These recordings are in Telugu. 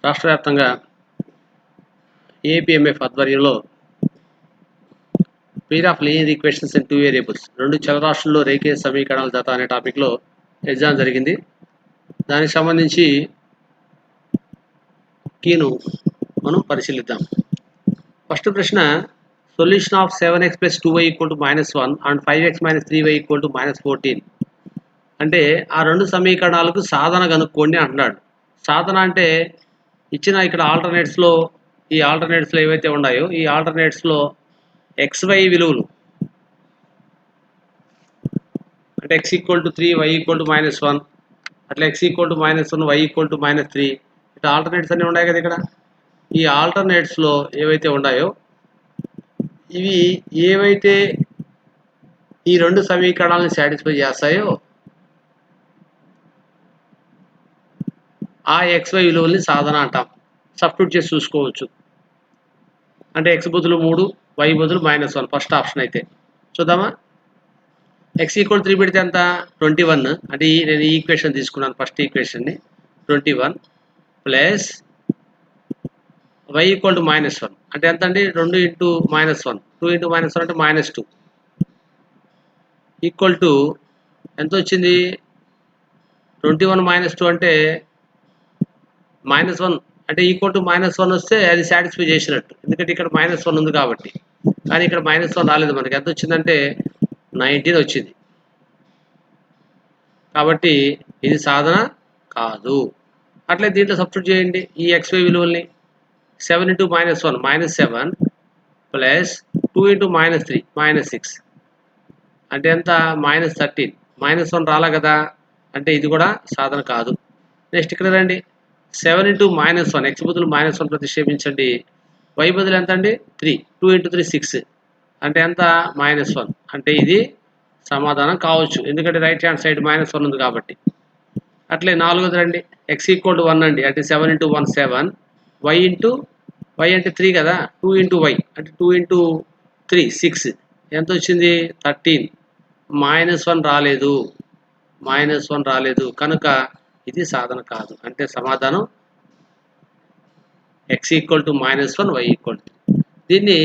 రాష్ట్ర వ్యాప్తంగా ఏపీఎంఎఫ్ ఆధ్వర్యంలో pair of linear equations in 2 variables, 2 చలరాశుల్లో రేఖీయ సమీకరణాల జత అనే టాపిక్లో ఎగ్జామ్ జరిగింది. దానికి సంబంధించి కీను మనం పరిశీలిద్దాం. ఫస్ట్ ప్రశ్న, solution of 7x + 2y = -1 and 5x - 3y = -14 అంటే ఆ రెండు సమీకరణాలకు సాధన కనుక్కోండి అంటున్నాడు. సాధన అంటే ఇచ్చిన ఇక్కడ ఆల్టర్నేట్స్లో ఈ ఆల్టర్నేట్స్లో ఏవైతే ఉన్నాయో ఈ ఆల్టర్నేట్స్లో xy విలువలు అంటే x = 3 y = -1 అట్లా x = -1 y = -3 ఇట్లా ఆల్టర్నేట్స్ అన్నీ ఉన్నాయి కదా. ఇక్కడ ఈ ఆల్టర్నేట్స్లో ఏవైతే ఉన్నాయో ఇవి ఏవైతే ఈ రెండు సమీకరణాలను సాటిస్ఫై చేస్తాయో ఆ xy విలువల్ని సాధన అంటాం. సబ్స్టిట్యూట్ చేసి చూసుకోవచ్చు. అంటే x బదులు 3 y బదులు -1 ఫస్ట్ ఆప్షన్ అయితే చూద్దామా. x = 3 పెడితే ఎంత 21 అంటే నేను ఈ ఈక్వేషన్ తీసుకున్నాను, ఫస్ట్ ఈక్వేషన్ని 21 ప్లస్ y = -1 అంటే ఎంత అండి 2 × -1 2 × -1 అంటే -2 ఈక్వల్ టు ఎంత వచ్చింది 21 - 2 అంటే -1 అంటే ఈక్వల్ టు -1 వస్తే అది సాటిస్ఫై చేసినట్టు, ఎందుకంటే ఇక్కడ -1 ఉంది కాబట్టి. కానీ ఇక్కడ -1 రాలేదు మనకి. ఎంత వచ్చిందంటే 19 వచ్చింది. కాబట్టి ఇది సాధన కాదు. అట్లే దీంట్లో సబ్స్టిట్యూట్ చేయండి ఈ xy విలువల్ని. 7 × -1 -7 ప్లస్ 2 × -3 -6 అంటే ఎంత -13 -1 రాలా కదా, అంటే ఇది కూడా సాధన కాదు. నెక్స్ట్ ఇక్కడ రండి, 7 × -1 x బదులు -1 ప్రతిక్షేపించండి. y బదులు ఎంత అండి 3 2 × 3 6 అంటే ఎంత -1 అంటే ఇది సమాధానం కావచ్చు, ఎందుకంటే రైట్ హ్యాండ్ సైడ్ -1 ఉంది కాబట్టి. అట్లే నాలుగోది రండి, x = 1 అండి అంటే 7 × 1 7 y అంటే 3 కదా 2 × y అంటే 2 × 3 6 ఎంత వచ్చింది 13 -1 రాలేదు -1 రాలేదు కనుక ఇది సాధన కాదు. అంటే సమాధానం x = -1 y = 3. దీన్ని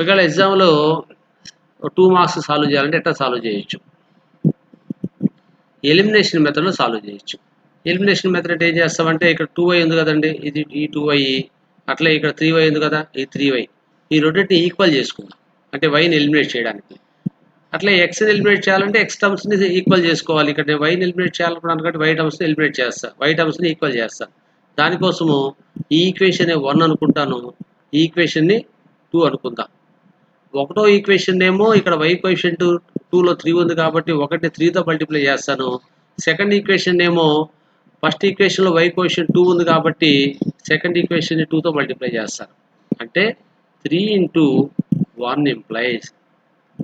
ఒకవేళ ఎగ్జామ్లో 2 మార్క్స్ సాల్వ్ చేయాలంటే ఎట్లా సాల్వ్ చేయొచ్చు, ఎలిమినేషన్ మెథడ్లో సాల్వ్ చేయొచ్చు. ఎలిమినేషన్ మెథడ్ అంటే ఏం చేస్తామంటే ఇక్కడ 2y ఉంది కదండి, ఇది ఈ 2y, అట్లే ఇక్కడ 3y ఉంది కదా ఈ 3y, ఈ రెండింటిని ఈక్వల్ చేసుకుందాం అంటే వైని ఎలిమినేట్ చేయడానికి. అట్లే ఎక్స్ని ఎలిమినేట్ చేయాలంటే ఎక్స్ టర్మ్స్ని ఈక్వల్ చేసుకోవాలి. ఇక్కడ నేను వైని ఎలిమినేట్ చేయాలనుకున్నాను అనుకుంటే వై టర్మ్స్ని ఎలిమినేట్ చేస్తాను, వై టర్మ్స్ని ఈక్వల్ చేస్తాను. దానికోసము ఈ ఈక్వేషన్ 1 అనుకుంటాను, ఈ ఈక్వేషన్ని 2 అనుకుందాం. ఒకటో ఈక్వేషన్ ఏమో ఇక్కడ y కోఎఫిషియంట్ 2లో 3 ఉంది కాబట్టి 1ని 3తో మల్టిప్లై చేస్తాను. సెకండ్ ఈక్వేషన్ ఏమో ఫస్ట్ ఈక్వేషన్లో y కోఎఫిషియంట్ 2 ఉంది కాబట్టి సెకండ్ ఈక్వేషన్ని 2తో మల్టిప్లై చేస్తాను. అంటే 3 × 1 ఇంప్లైస్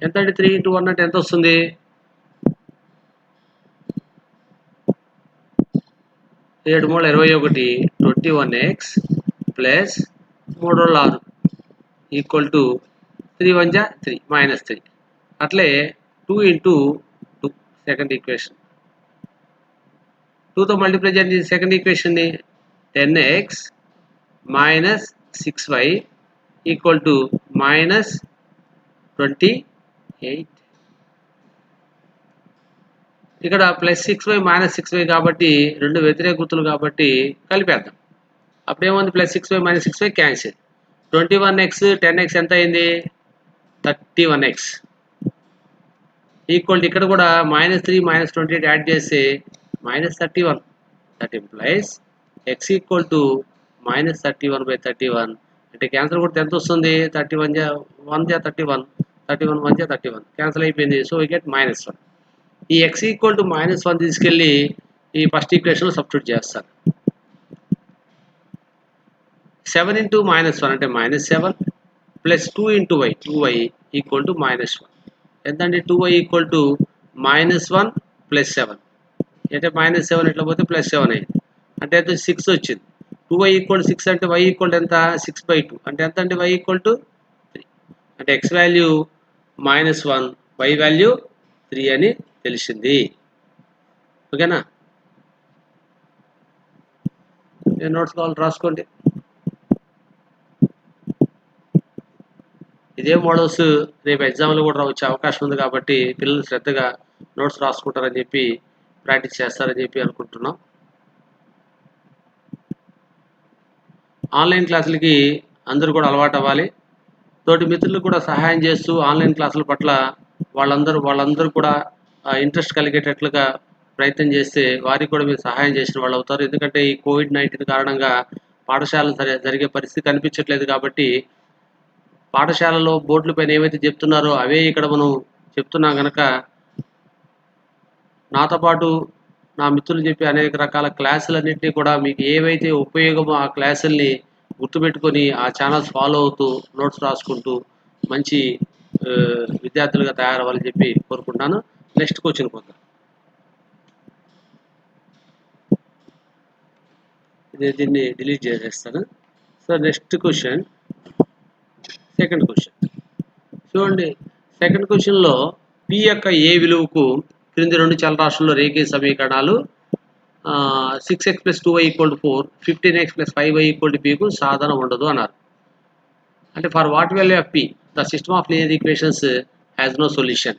ఎంత అంటే 3 × 1 అంటే ఎంత వస్తుంది 7 3 21 21x ప్లస్ 3 6 ఈక్వల్ టు 3 1 3 -3. అట్లే 2 × 2 సెకండ్ ఈక్వేషన్ 2తో మల్టిప్లై చేయండి సెకండ్ ఈక్వేషన్ని 10x - 6y ఈక్వల్ టు -28. ఇక్కడ +6y -6y కాబట్టి రెండు వ్యతిరేక గుర్తులు కాబట్టి కలిపేద్దాం. అప్పుడేముంది +6y -6y cancel. 21x 10x ఎంత అయింది 31x ఈక్వల్ ఇక్కడ కూడా -3 -28 యాడ్ చేస్తే -31. That implies x equal to -31/31 అంటే క్యాన్సిల్ కొడితే ఎంత వస్తుంది 31 1 31 31 1 31 క్యాన్సిల్ అయిపోయింది. So we get -1. ఈ x ఈక్వల్ టు -1 తీసుకెళ్ళి ఈ ఫస్ట్ ఈక్వేషన్లో సబ్స్టిట్యూట్ చేస్తాను. 7 × -1 అంటే -7 plus 2 × y 2y equal to -1 ఎంతండి 2y ఈక్వల్ టు -1 ప్లస్ 7 అంటే -7 ఇట్లా పోతే +7 అయింది అంటే ఎంత 6 వచ్చింది. 2y ఈక్వల్ 6 అంటే y ఈక్వల్ ఎంత 6/2 అంటే ఎంత అంటే y ఈక్వల్ టు 3 అంటే x వాల్యూ -1 y వాల్యూ 3 అని తెలిసింది. ఓకేనా. ఏ నోట్స్ కావాలి రాసుకోండి. ఇదే మోడల్స్ రేపు ఎగ్జామ్లో కూడా వచ్చే అవకాశం ఉంది కాబట్టి పిల్లలు శ్రద్ధగా నోట్స్ రాసుకుంటారని చెప్పి ప్రాక్టీస్ చేస్తారని చెప్పి అనుకుంటున్నాం. ఆన్లైన్ క్లాసులకి అందరూ కూడా అలవాటు అవ్వాలి. తోటి మిత్రులకు కూడా సహాయం చేస్తూ ఆన్లైన్ క్లాసుల పట్ల వాళ్ళందరూ కూడా ఇంట్రెస్ట్ కలిగేటట్లుగా ప్రయత్నం చేస్తే వారికి కూడా మీరు సహాయం చేసిన వాళ్ళు అవుతారు. ఎందుకంటే ఈ కోవిడ్-19 కారణంగా పాఠశాలలు జరిగే పరిస్థితి కనిపించట్లేదు కాబట్టి పాఠశాలలో బోర్డుల పైన ఏవైతే చెప్తున్నారో అవే ఇక్కడ మనం చెప్తున్నాం కనుక నాతో పాటు నా మిత్రులు చెప్పే అనేక రకాల క్లాసులన్నింటినీ కూడా మీకు ఏవైతే ఉపయోగమో ఆ క్లాసుల్ని గుర్తుపెట్టుకొని ఆ ఛానల్స్ ఫాలో అవుతూ నోట్స్ రాసుకుంటూ మంచి విద్యార్థులుగా తయారవ్వాలని చెప్పి కోరుకుంటున్నాను. నెక్స్ట్ క్వశ్చన్ పోతాం. దీన్ని డిలీట్ చేసేస్తాను. So next question, second question చూడండి. సెకండ్ క్వశ్చన్లో పి యొక్క ఏ విలువకు క్రింది రెండు చలరాశుల్లో రేఖీయ సమీకరణాలు 6x + 2y = 4, 15x + 5y = p కు సాధన ఉండదు అన్నారు. అంటే for what value of p the system of linear equations has no solution.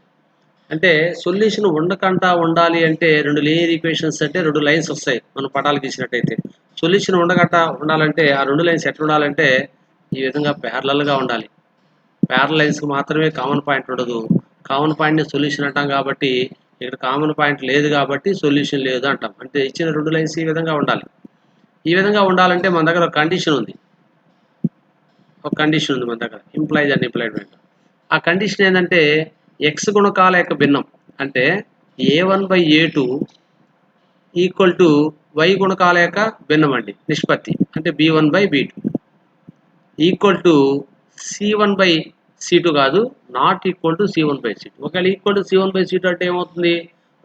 అంటే సొల్యూషన్ ఉండకుండా ఉండాలి అంటే రెండు లీనియర్ ఈక్వేషన్స్ అంటే రెండు లైన్స్ వస్తాయి మనం పటాలు గీసినట్టయితే. సొల్యూషన్ ఉండకుండా ఉండాలంటే ఆ రెండు లైన్స్ ఎట్లా ఉండాలంటే ఈ విధంగా ప్యారలల్గా ఉండాలి. ప్యారల్ లైన్స్కి మాత్రమే కామన్ పాయింట్ ఉండదు. కామన్ పాయింట్ని సొల్యూషన్ అంటాం కాబట్టి ఇక్కడ కామన్ పాయింట్ లేదు కాబట్టి సొల్యూషన్ లేదు అంటాం. అంటే ఇచ్చిన రెండు లైన్స్ ఈ విధంగా ఉండాలి. ఈ విధంగా ఉండాలంటే మన దగ్గర ఒక కండిషన్ ఉంది. మన దగ్గర ఇంప్లైజ్ అండ్ ఇంప్లైడ్మెంట్. ఆ కండిషన్ ఏంటంటే ఎక్స్ గుణకాల యొక్క భిన్నం అంటే a1/a2 = y గుణకాల యొక్క భిన్నం అండి, నిష్పత్తి అంటే b1/b2 c1/c2 కాదు, నాట్ ఈక్వల్ టు c1/c2. ఒకవేళ ఈక్వల్ టు c1/c2 అంటే ఏమవుతుంది,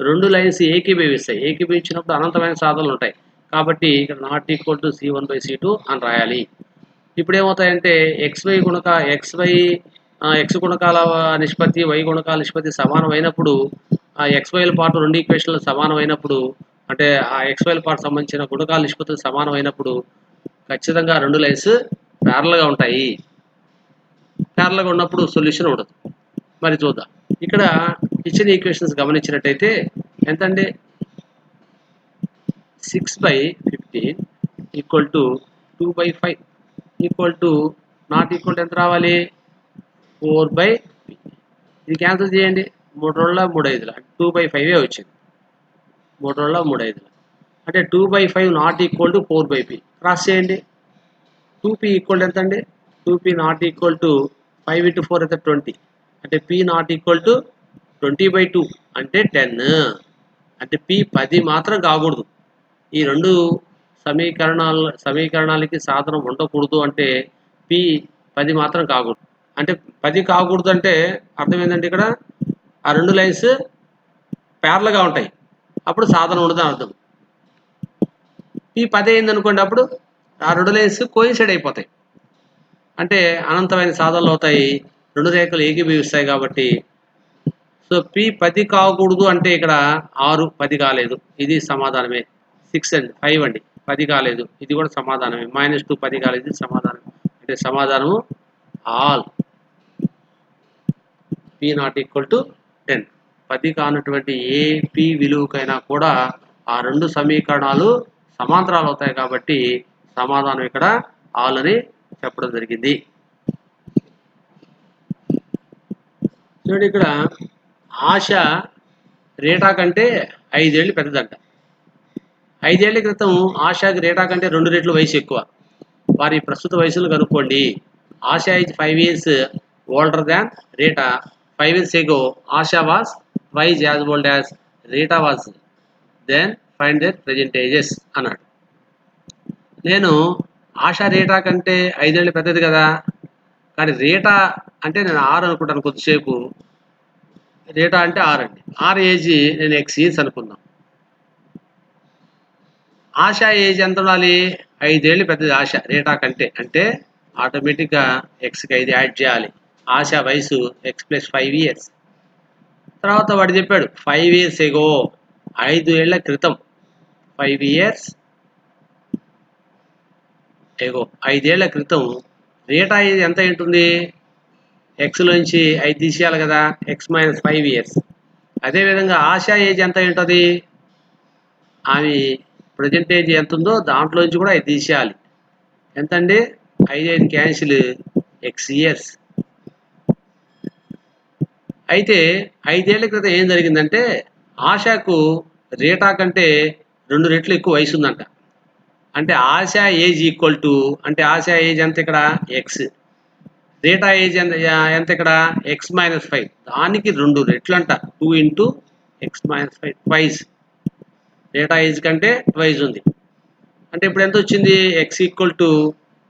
రెండు లైన్స్ ఏకీభవిస్తాయి. ఏకీభవించినప్పుడు అనంతమైన సాధనలు ఉంటాయి కాబట్టి ఇక్కడ నాట్ ఈక్వల్ టు c1/c2 అని రాయాలి. ఇప్పుడు ఏమవుతాయంటే ఎక్స్ గుణకాల నిష్పత్తి y గుణకాల నిష్పత్తి సమానమైనప్పుడు ఆ xyల పార్ట్ రెండు ఈక్వేషన్లు సమానమైనప్పుడు అంటే ఆ xyల పార్ట్ సంబంధించిన గుణకాల నిష్పత్తులు సమానమైనప్పుడు ఖచ్చితంగా రెండు లైన్స్ ప్యారలల్గా ఉంటాయి. ప్యారలల్గా ఉన్నప్పుడు సొల్యూషన్ ఉండదు. మరి చూద్దాం. ఇక్కడ ఇచ్చిన ఈక్వేషన్స్ గమనించినట్టయితే ఎంతండి, 6/15 = 2/5 నాట్ ఈక్వల్ ఎంత రావాలి, 4/p. ఇది క్యాన్సిల్ చేయండి. 3 రోజుల 3 5 2/5 వచ్చింది. 3 రోజుల 3 5 అంటే 2/5 not equal to 4/p. Cross చేయండి. 2p ఈక్వల్ ఎంత అండి, 2p నాట్ ఈక్వల్ టు 5 × 4 అయితే 20 అంటే p నాట్ ఈక్వల్ టు 20/2 అంటే 10 అంటే p 10 మాత్రం కాకూడదు. ఈ రెండు సమీకరణాలకి సాధనం ఉండకూడదు అంటే p 10 మాత్రం కాకూడదు. అంటే 10 కాకూడదు అంటే అర్థం ఏంటంటే ఇక్కడ ఆ రెండు లైన్స్ ప్యారలల్గా ఉంటాయి, అప్పుడు సాధన ఉండదు అని అర్థం. p 10 అయింది అనుకోండి, అప్పుడు ఆ రెండు లైన్స్ కోయిన్సైడ్ అయిపోతాయి, అంటే అనంతమైన సాధనలు అవుతాయి, రెండు రేఖలు ఏకీభవిస్తాయి కాబట్టి. సో p 10 కాకూడదు అంటే ఇక్కడ 6 10 కాలేదు, ఇది సమాధానమే. 6 అండి 5 అండి 10 కాలేదు, ఇది కూడా సమాధానమే. -2 10 కాలేదు, ఇది సమాధానం. అంటే సమాధానము all p not equal to 10. 10 కానటువంటి ఏ p విలువకైనా కూడా ఆ రెండు సమీకరణాలు సమాంతరాలు అవుతాయి కాబట్టి సమాధానం ఇక్కడ ఆల్ అని చెప్పడం జరిగింది. చూడండి, ఇక్కడ ఆశ రేటా కంటే 5 ఏళ్ళు పెద్దదంట. 5 ఏళ్ల క్రితం ఆశాకి రేటా కంటే 2 రెట్లు వయసు ఎక్కువ. వారి ప్రస్తుత వయసును కనుక్కోండి. ఆశ is 5 years older than Rita. 5 years ago, Asha was twice as old as Rita was. Then find their present ages అన్నాడు. నేను ఆశ రేటా కంటే 5 ఏళ్ళు పెద్దది కదా, కానీ రేటా అంటే నేను 6 అనుకుంటాను కొద్దిసేపు. రేటా అంటే 6 అండి. 6 ఏజ్ నేను x years అనుకుందాం. ఆశ ఏజ్ ఎంత ఉండాలి, 5 ఏళ్ళు పెద్దది ఆశ రేటా కంటే, అంటే ఆటోమేటిక్గా ఎక్స్కి 5 యాడ్ చేయాలి. ఆశ వయసు x + 5 years. తర్వాత వాడు చెప్పాడు 5 years ago, 5 ఏళ్ల క్రితం. 5 years ఏగో 5 ఏళ్ల క్రితం రీటా ఏజ్ ఎంత ఉంటుంది? ఎక్స్‌లోంచి 5 తీసేయాలి కదా! X minus 5 years. అదేవిధంగా ఆశా ఏజ్ ఎంత ఉంటది? ఆమె ప్రెజెంట్ ఏజ్ ఎంతుందో దాంట్లోంచి కూడా 5 తీసేయాలి. ఎంతండి? 5, 5 క్యాన్సిల్ ఎక్స్ ఇయర్స్. అయితే 5 ఏళ్ల క్రితం ఏం జరిగిందంటే ఆశాకు రీటా కంటే 2 రెట్లు ఎక్కువ వయసు ఉందంట. అంటే ఆశా ఏజ్ ఈక్వల్ టు అంటే ఆశా ఏజ్ ఎంత ఇక్కడ? ఎక్స్. రీటా ఏజ్ ఎంత ఇక్కడ? X minus 5. దానికి 2 రెట్లంట. 2 into X minus 5 twice. Rita age కంటే ట్వైస్ ఉంది. అంటే ఇప్పుడు ఎంత వచ్చింది? X equal to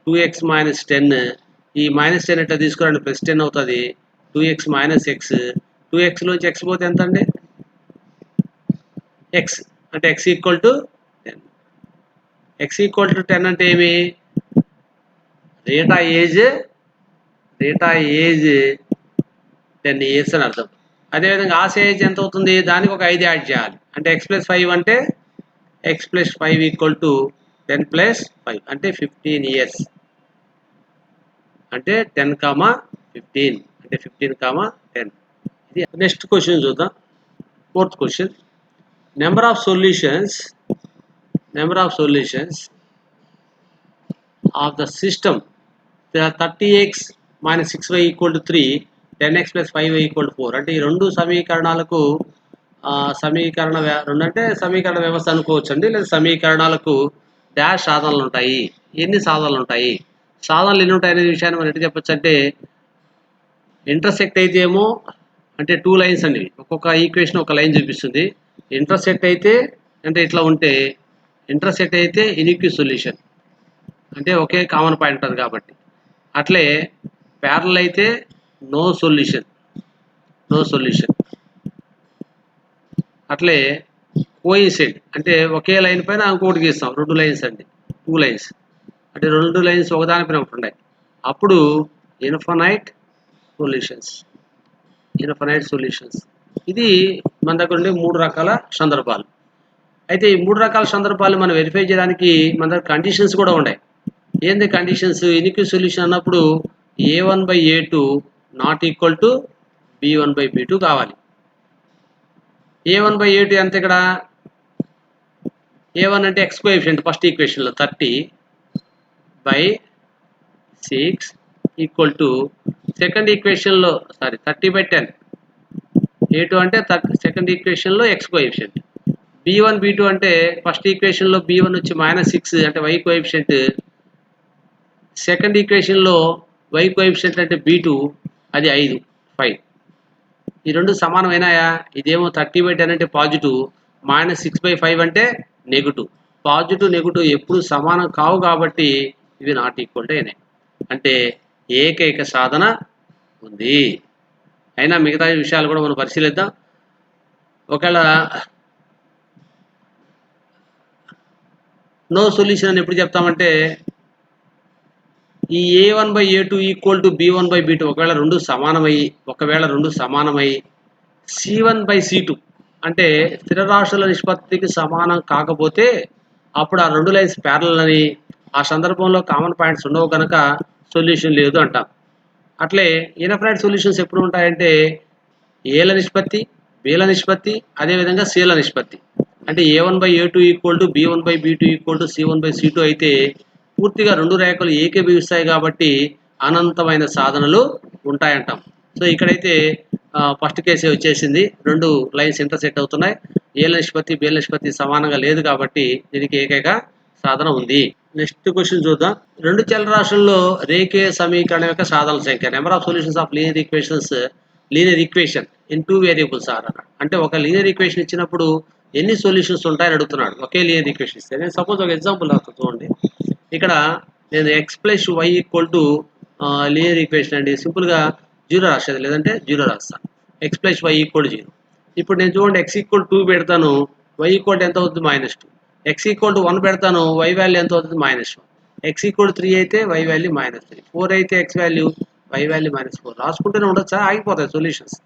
2x minus 10. ఈ మైనస్ 10 ఎట్లా తీసుకురండి? ప్లస్ 10 అవుతుంది. 2x minus X. 2x లోంచి ఎక్స్ పోతే ఎంత అండి? ఎక్స్. అంటే x equal to 10. X equal to 10 అంటే ఏమి? రీటా ఏజ్ 10 ఇయర్స్ అని అర్థం. అదేవిధంగా ఆశ ఏజ్ ఎంత అవుతుంది? దానికి ఒక 5 యాడ్ చేయాలి. అంటే ఎక్స్ ప్లస్ 5 అంటే x plus 5 equal to 10 plus 5 అంటే 15 ఇయర్స్. అంటే 10, 15 అంటే 15, 10. ఇది నెక్స్ట్ క్వశ్చన్ చూద్దాం. 4th question. Number of solutions of the system 30x minus 6y equal to 3, 10x plus 5y equal to 4. అంటే ఈ రెండు సమీకరణాలకు సమీకరణ వ్యవస్థ అనుకోవచ్చు అండి. లేదా సమీకరణాలకు డాష్ సాధనలు ఉంటాయి. ఎన్ని సాధనలు ఉంటాయి? సాధనలు ఎన్ని ఉంటాయి అనే విషయాన్ని మనం ఎట్లా చెప్పొచ్చు అంటే ఇంటర్సెక్ట్ అయితే ఏమో అంటే 2 లైన్స్ అండి. ఒక్కొక్క ఈక్వేషన్ ఒక లైన్ చూపిస్తుంది. ఇంటర్సెక్ట్ అయితే అంటే ఇట్లా ఉంటే ఇంటర్సెక్ట్ అయితే ఇన్ఈక్వి సొల్యూషన్ అంటే ఒకే కామన్ పాయింట్ ఉంటుంది కాబట్టి. అట్లే ప్యారలల్ అయితే నో సొల్యూషన్. అట్లే కోయిన్సైడ్ అంటే ఒకే లైన్ పైన ఇంకోటి గీస్తాం. 2 లైన్స్ అండి. 2 లైన్స్ అంటే 2 లైన్స్ ఒకదానిపైన ఒకటి ఉన్నాయి. అప్పుడు ఇన్ఫైనైట్ సొల్యూషన్స్. ఇది మన దగ్గర ఉండే 3 రకాల సందర్భాలు. అయితే ఈ 3 రకాల సందర్భాలు మనం వెరిఫై చేయడానికి మన దగ్గర కండిషన్స్ కూడా ఉన్నాయి. ఏంది కండిషన్స్? ఇన్ఈక్వి సొల్యూషన్ అన్నప్పుడు a1/a2 not equal to b1/b2 కావాలి. a1/a2 ఎంత ఇక్కడ? a1 అంటే ఎక్స్ కోఎఫిషియంట్ ఫస్ట్ ఈక్వేషన్లో 30/6 ఈక్వల్ టు సెకండ్ ఈక్వేషన్లో 30/10. a2 అంటే second ఈక్వేషన్లో X coefficient. b1 b2 అంటే ఫస్ట్ ఈక్వేషన్లో b1 వచ్చి -6 అంటే y కోఎఫిషియంట్. సెకండ్ ఈక్వేషన్లో y కోఎఫిషియంట్ అంటే b2 అది 5. ఈ రెండు సమానమైనాయా? ఇదేమో 30/10 అంటే పాజిటివ్, -6/5 అంటే నెగిటివ్. పాజిటివ్ నెగిటివ్ ఎప్పుడు సమానం కావు కాబట్టి ఇవి నాట్ ఈక్వల్ టు అయినాయి. అంటే ఏకైక సాధన ఉంది. అయినా మిగతా విషయాలు కూడా మనం పరిశీలిద్దాం. ఒకవేళ నో సొల్యూషన్ అని ఎప్పుడు చెప్తామంటే ఈ a1/a2 ఈక్వల్ టు b1/b2 ఒకవేళ రెండు సమానమై c1/c2 అంటే స్థిర రాశుల నిష్పత్తికి సమానం కాకపోతే అప్పుడు ఆ 2 లైన్స్ ప్యారలల్ అని, ఆ సందర్భంలో కామన్ పాయింట్స్ ఉండవు కనుక సొల్యూషన్ లేదు అంటాం. అట్లే ఇన్ఫైనైట్ సొల్యూషన్స్ ఎప్పుడు ఉంటాయంటే ఏల నిష్పత్తి, బీల నిష్పత్తి, అదేవిధంగా సిల నిష్పత్తి. అంటే a1/a2 equal to b1/b2 equal to c1/c2 అయితే పూర్తిగా 2 రేఖలు ఏకీభవిస్తాయి కాబట్టి అనంతమైన సాధనలు ఉంటాయంటాం. సో ఇక్కడైతే ఫస్ట్ కేసే వచ్చేసింది. 2 లైన్స్ ఇంటర్సెక్ట్ అవుతున్నాయి. ఏల నిష్పత్తి, బీల నిష్పత్తి సమానంగా లేదు కాబట్టి దీనికి ఏకైక సాధన ఉంది. నెక్స్ట్ క్వశ్చన్ చూద్దాం. 2 చలరాశుల్లో రేఖీయ సమీకరణం యొక్క సాధనల సంఖ్య. Number of solutions of linear equation in 2 variables are అన్నాడు. అంటే ఒక లీనియర్ ఈక్వేషన్ ఇచ్చినప్పుడు ఎన్ని సొల్యూషన్స్ ఉంటాయని అడుగుతున్నాడు. ఒకే లీనియర్ ఈక్వేషన్ ఇస్తే నేను సపోజ్ ఒక ఎగ్జాంపుల్ రాస్తాను చూడండి. ఇక్కడ నేను x plus y equal to linear equation అండి సింపుల్గా 0 రాసేది, లేదంటే 0 రాస్తాను. X plus y equal 0. ఇప్పుడు నేను చూడండి ఎక్స్ ఈక్వల్ 2 పెడతాను, వై ఈక్వల్ ఎంత అవుతుంది? -2. ఎక్స్ ఈక్వల్ 1 పెడతాను, వై వాల్యూ ఎంత అవుతుంది? -1. ఎక్స్ ఈక్వల్ 3 అయితే వై వాల్యూ -3. 4 అయితే ఎక్స్ వాల్యూ, వై వాల్యూ -4. రాసుకుంటూనే ఉండొచ్చా? ఆగిపోతాయి సొల్యూషన్స్.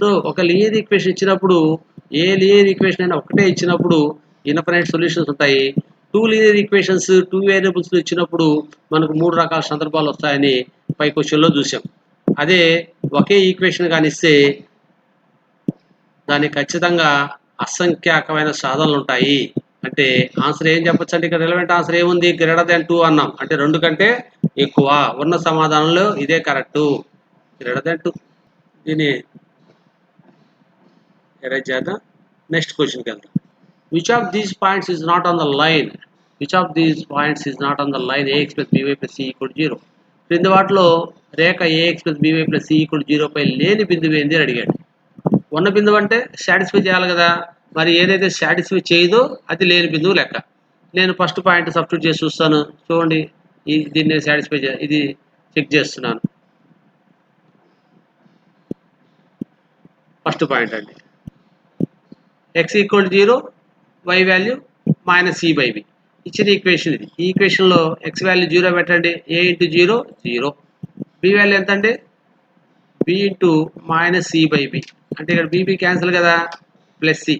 సో ఒక లీనియర్ ఈక్వేషన్ ఇచ్చినప్పుడు ఏ లీనియర్ ఈక్వేషన్ అయినా ఒకటే ఇచ్చినప్పుడు ఇన్ఫైనైట్ సొల్యూషన్స్ ఉంటాయి. 2 లీనియర్ ఈక్వేషన్స్ 2 వేరియబుల్స్ ఇచ్చినప్పుడు మనకు 3 రకాల సందర్భాలు వస్తాయని పై క్వశ్చన్లో చూసాం. అదే ఒకే ఈక్వేషన్ కానిస్తే దానికి ఖచ్చితంగా అసంఖ్యాకమైన సాధనలు ఉంటాయి. అంటే ఆన్సర్ ఏం చెప్పొచ్చు అంటే ఇక్కడ రిలవెంట్ ఆన్సర్ ఏముంది? గ్రేటర్ దాన్ 2 అన్నాం. అంటే 2 కంటే ఎక్కువ. ఉన్న సమాధానంలో ఇదే కరెక్టు. Greater than 2. దీన్ని ఎరేజ్ చేద్దాం. నెక్స్ట్ క్వశ్చన్కి వెళ్దాం. Which of these points is not on the line? Which of these points is not on the line a x plus b y plus c equal 0? క్రింది వాటిలో రేఖ a x plus b y plus c equal 0 పై లేని బిందువు ఏంది అని అడిగాడు. ఉన్న బిందువు అంటే సాటిస్ఫై చేయాలి కదా. మరి ఏదైతే సాటిస్ఫై చేయదో అది లేని బిందువు లెక్క. నేను ఫస్ట్ పాయింట్ సబ్స్టిట్యూట్ చేసి చూస్తాను. చూడండి, దీన్ని సాటిస్ఫై ఇది చెక్ చేస్తున్నాను. ఫస్ట్ పాయింట్ అండి, x equal 0, y value minus c by b ఇచ్చిన ఈక్వేషన్ ఇది. ఈ ఈక్వేషన్లో ఎక్స్ వాల్యూ 0 పెట్టండి. ఏ ఇంటూ 0 0, బి వాల్యూ ఎంత అండి? B into minus c by b. అంటే ఇక్కడ బీబీ క్యాన్సిల్ కదా, ప్లస్ సి.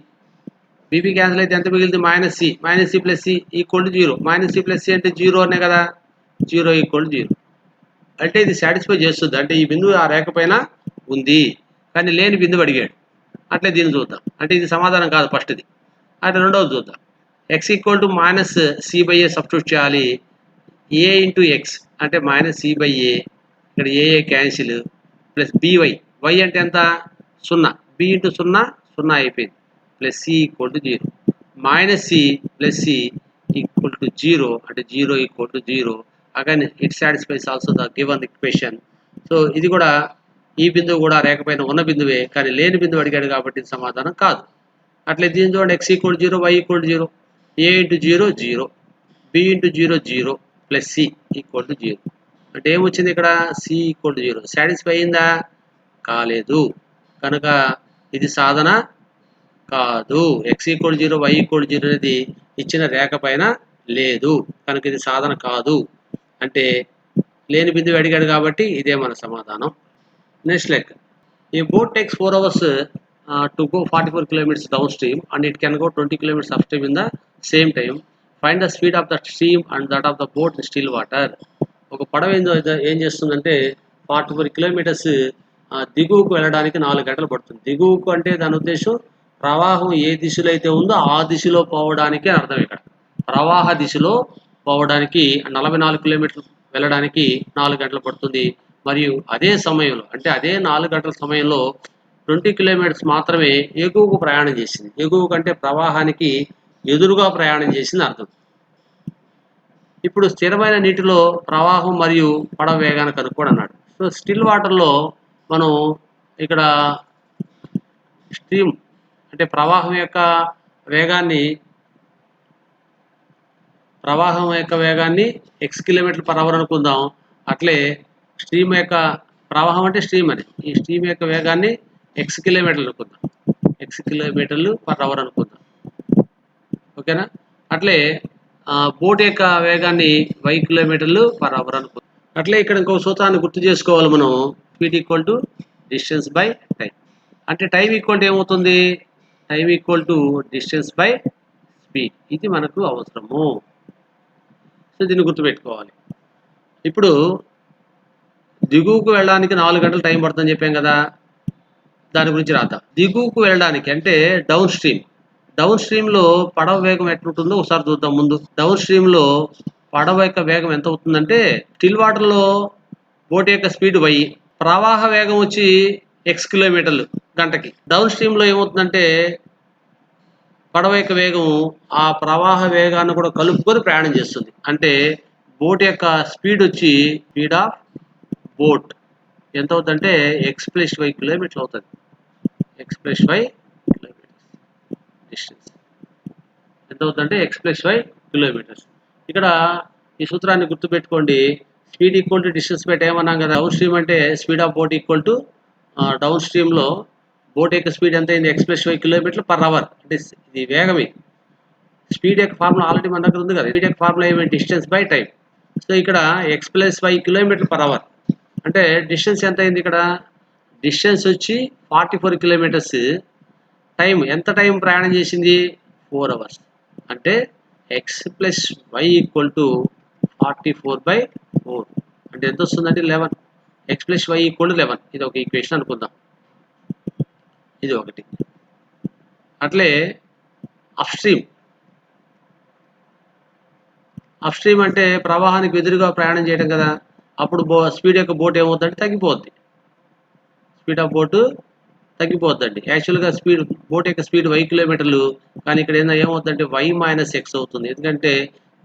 బీబీ క్యాన్సిల్ అయితే ఎంత మిగిలింది? Minus c. Minus c plus c equal to 0. Minus c plus c అంటే 0 అనే కదా. 0 ఈక్వల్ టు 0 అంటే ఇది సాటిస్ఫై చేస్తుంది. అంటే ఈ బిందువు ఆ రేఖ పైన ఉంది, కానీ లేని బిందువు అడిగాడు. అట్లే దీన్ని చూద్దాం. అంటే ఇది సమాధానం కాదు ఫస్ట్ది. అయితే రెండవది చూద్దాం. X equal to minus c by a substitute చేయాలి. ఏ ఇంటూ ఎక్స్ అంటే మైనస్ సి బై ఏ, ఇక్కడ a a cancel, plus b y. Why అంటే ఎంత? 0. బి ఇంటూ 0 0 అయిపోయింది. Plus c equal to 0. Minus c plus c equal to 0 అంటే 0 equal to 0. Again it satisfies also the given equation. So ఇది కూడా, ఈ బిందువు కూడా రేఖ పైన ఉన్న బిందువే, కానీ లేని బిందువు అడిగాడు కాబట్టి సమాధానం కాదు. అట్లే దీని చూడండి, x equal 0, y equal 0. A into 0 0, b into 0 0, plus c equal to 0. అంటే ఏమొచ్చింది ఇక్కడ? C equal to 0. సాటిస్ఫై అయిందా? కాలేదు. కనుక ఇది సాధన కాదు. ఎక్స్ ఈక్వల్ 0, వై ఈక్వల్ 0 అనేది ఇచ్చిన రేఖ పైన లేదు, కనుక ఇది సాధన కాదు. అంటే లేని బిందువు అడిగాడు కాబట్టి ఇదే మన సమాధానం. నెక్స్ట్ లెక్క. A boat takes 4 hours to go 44 kilometers downstream and it can go 20 kilometers upstream in the same time. Find the speed of the stream and that of the boat in still water. ఒక పడవ ఏం చేస్తుందంటే 44 కిలోమీటర్స్ దిగువకు వెళ్ళడానికి 4 గంటలు పడుతుంది. దిగువకు అంటే దాని ఉద్దేశం ప్రవాహం ఏ దిశలో అయితే ఉందో ఆ దిశలో పోవడానికి అర్థం. ఇక్కడ ప్రవాహ దిశలో పోవడానికి 44 కిలోమీటర్లు వెళ్ళడానికి 4 గంటలు పడుతుంది. మరియు అదే సమయంలో, అంటే అదే 4 గంటల సమయంలో 20 కిలోమీటర్స్ మాత్రమే ఎగువకు ప్రయాణం చేసింది. ఎగువ కంటే ప్రవాహానికి ఎదురుగా ప్రయాణం చేసింది అర్థం. ఇప్పుడు స్థిరమైన నీటిలో ప్రవాహం మరియు పడవ వేగాన్ని కనుక్కోండి అన్నాడు. సో స్టిల్ వాటర్లో మనం ఇక్కడ స్ట్రీమ్ అంటే ప్రవాహం యొక్క వేగాన్ని x km/h అనుకుందాం. అట్లే స్ట్రీమ్ యొక్క ప్రవాహం అంటే స్ట్రీమ్ అని, ఈ స్ట్రీమ్ యొక్క వేగాన్ని x కిలోమీటర్లు అనుకుందాం. x km/h అనుకుందాం. ఓకేనా? అట్లే బోట్ యొక్క వేగాన్ని y km/h అనుకుందాం. అట్లే ఇక్కడ ఇంకో సూత్రాన్ని గుర్తు చేసుకోవాలి మనం. Speed equal to distance by time. అంటే టైం ఈక్వల్ టు ఏమవుతుంది? Time equal to distance by speed. ఇది మనకు అవసరము. సో దీన్ని గుర్తుపెట్టుకోవాలి. ఇప్పుడు దిగువకు వెళ్ళడానికి 4 గంటలు టైం పడుతుందని చెప్పాం కదా, దాని గురించి రాద్దాం. దిగువకు వెళ్ళడానికి అంటే డౌన్ స్ట్రీమ్లో పడవ వేగం ఎట్లుంటుందో ఒకసారి చూద్దాం. ముందు డౌన్ స్ట్రీమ్లో పడవ యొక్క వేగం ఎంత అవుతుందంటే, స్టిల్ వాటర్లో బోట్ యొక్క స్పీడ్ y, ప్రవాహ వేగం వచ్చి x కిలోమీటర్లు గంటకి. డౌన్ స్ట్రీమ్లో ఏమవుతుందంటే పడవ యొక్క వేగం ఆ ప్రవాహ వేగాన్ని కూడా కలుపుకొని ప్రయాణం చేస్తుంది. అంటే బోట్ యొక్క స్పీడ్ వచ్చి స్పీడ్ ఆఫ్ బోట్ ఎంత అవుతుందంటే x+y కిలోమీటర్లు అవుతుంది. x+y కిలోమీటర్స్ డిస్టెన్స్ ఎంత అవుతుందంటే x+y కిలోమీటర్స్. ఇక్కడ ఈ సూత్రాన్ని గుర్తుపెట్టుకోండి. Speed equal to distance by time అన్నాం కదా. డౌన్ స్ట్రీమ్ అంటే speed of boat equal to down స్ట్రీమ్లో బోట్ యొక్క స్పీడ్ ఎంత అయింది? x+y km/h. అంటే ఇది వేగమే. స్పీడ్ యొక్క ఫార్ములా ఆల్రెడీ మన దగ్గర ఉంది కదా. స్పీడ్ యొక్క ఫార్ములా ఏమి? Distance by time. సో ఇక్కడ x+y km/h అంటే డిస్టెన్స్ ఎంత అయింది? ఇక్కడ డిస్టెన్స్ వచ్చి 44 కిలోమీటర్స్. టైం ఎంత టైం ప్రయాణం చేసింది? 4 hours. అంటే x plus y equal to 44/4 అంటే ఎంత వస్తుందంటే 11. X plus y equal to 11 ఇది ఒక ఈక్వేషన్ అనుకుందాం. ఇది ఒకటి. అట్లే అప్ స్ట్రీమ్ అంటే ప్రవాహానికి ఎదురుగా ప్రయాణం చేయడం కదా. అప్పుడు స్పీడ్ యొక్క బోట్ ఏమవుతుందంటే తగ్గిపోద్ది. స్పీడ్ ఆఫ్ బోటు తగ్గిపోద్దండి. యాక్చువల్గా బోట్ యొక్క స్పీడ్ 1000 కిలోమీటర్లు, కానీ ఇక్కడ ఏమవుతుందంటే y - x అవుతుంది. ఎందుకంటే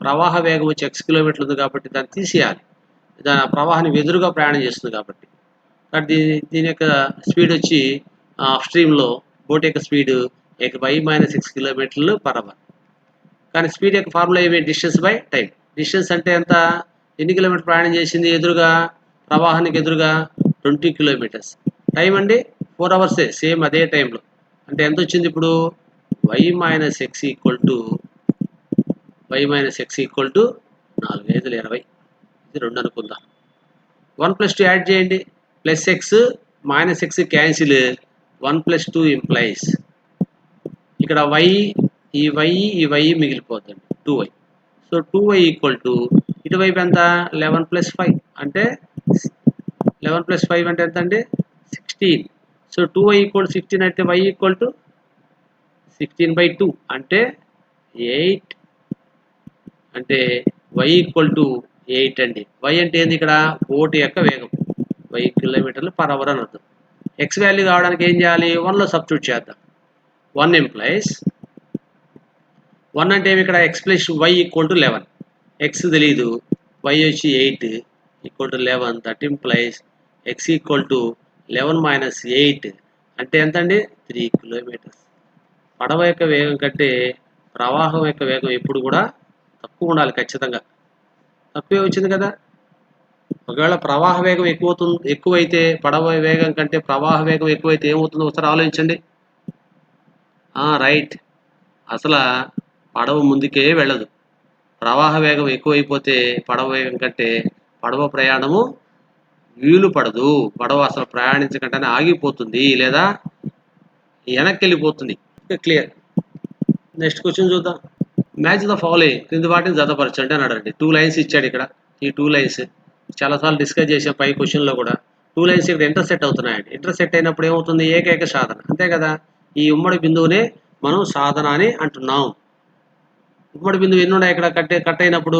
ప్రవాహ వేగం వచ్చి x కిలోమీటర్లు ఉంది కాబట్టి దాన్ని తీసేయాలి. దాని ప్రవాహానికి ఎదురుగా ప్రయాణం చేస్తుంది కాబట్టి. దీని యొక్క స్పీడ్ వచ్చి అప్ స్ట్రీమ్లో బోట్ యొక్క స్పీడ్ y - x కిలోమీటర్లు/అవర్. కానీ స్పీడ్ యొక్క ఫార్ములా ఏమి? Distance by time. డిస్టెన్స్ అంటే ఎంత? ఎన్ని కిలోమీటర్ ప్రయాణం చేసింది ఎదురుగా, ప్రవాహానికి ఎదురుగా? 20 కిలోమీటర్స్. టైం అండి 4 అవర్సే, సేమ్ అదే టైంలో. అంటే ఎంత వచ్చింది ఇప్పుడు? y - x equal to 4 5 20. ఇది 2 అనుకుందాం. 1 + 2 యాడ్ చేయండి. Plus X minus X cancel. 1 + 2 implies ఇక్కడ ఈ y మిగిలిపోతుంది 2y. So 2y equal to ఇటువైపు ఎంత? 11 + 5 అంటే 11 + 5 అంటే ఎంత అండి? 16. సో 2y ఈక్వల్ 16 అంటే y ఈక్వల్ టు 16/2 అంటే 8. అంటే y ఈక్వల్ టు 8 అండి. y అంటే ఏంది ఇక్కడ? బోట్ యొక్క వేగం 1000 కిలోమీటర్లు/అవర్ అని అర్థం. x వాల్యూ కావడానికి ఏం చేయాలి? 1లో సబ్స్టిట్యూట్ చేద్దాం. 1 ఇంప్లైస్ 1 అంటే ఏమి ఇక్కడ? x + y equal to 11. x తెలీదు, y వచ్చి 8 equal to 11. That implies x equal to 11 - 8 అంటే ఎంత అండి? 3 కిలోమీటర్స్. పడవ యొక్క వేగం కంటే ప్రవాహం యొక్క వేగం ఎప్పుడు కూడా తక్కువ ఉండాలి ఖచ్చితంగా. తక్కువే వచ్చింది కదా. ఒకవేళ ప్రవాహ వేగం ఎక్కువైతే, పడవ వేగం కంటే ప్రవాహ వేగం ఎక్కువైతే ఏమవుతుందో ఒకసారి ఆలోచించండి. రైట్. అసలు పడవ ముందుకే వెళ్ళదు. ప్రవాహ వేగం ఎక్కువైపోతే పడవ వేగం కంటే పడవ ప్రయాణము వీలు పడదు. పడవ అసలు ప్రయాణించకుండానే ఆగిపోతుంది లేదా వెనక్కి వెళ్ళిపోతుంది. క్లియర్. నెక్స్ట్ క్వశ్చన్ చూద్దాం. మ్యాచ్ ద ఫాలోయింగ్, క్రింది వాటిని జతపరచండి అని అడగండి. 2 లైన్స్ ఇచ్చాడు ఇక్కడ. ఈ 2 లైన్స్ చాలాసార్లు డిస్కస్ చేసాం పై క్వశ్చన్లో కూడా. 2 లైన్స్ ఇక్కడ ఇంటర్సెక్ట్ అవుతున్నాయండి. ఇంటర్సెక్ట్ అయినప్పుడు ఏమవుతుంది? ఏకైక సాధన, అంతే కదా. ఈ ఉమ్మడి బిందువునే మనం సాధన అని అంటున్నాం. ఉమ్మడి బిందువు ఎన్ని ఉన్నాయి ఇక్కడ? కట్ అయినప్పుడు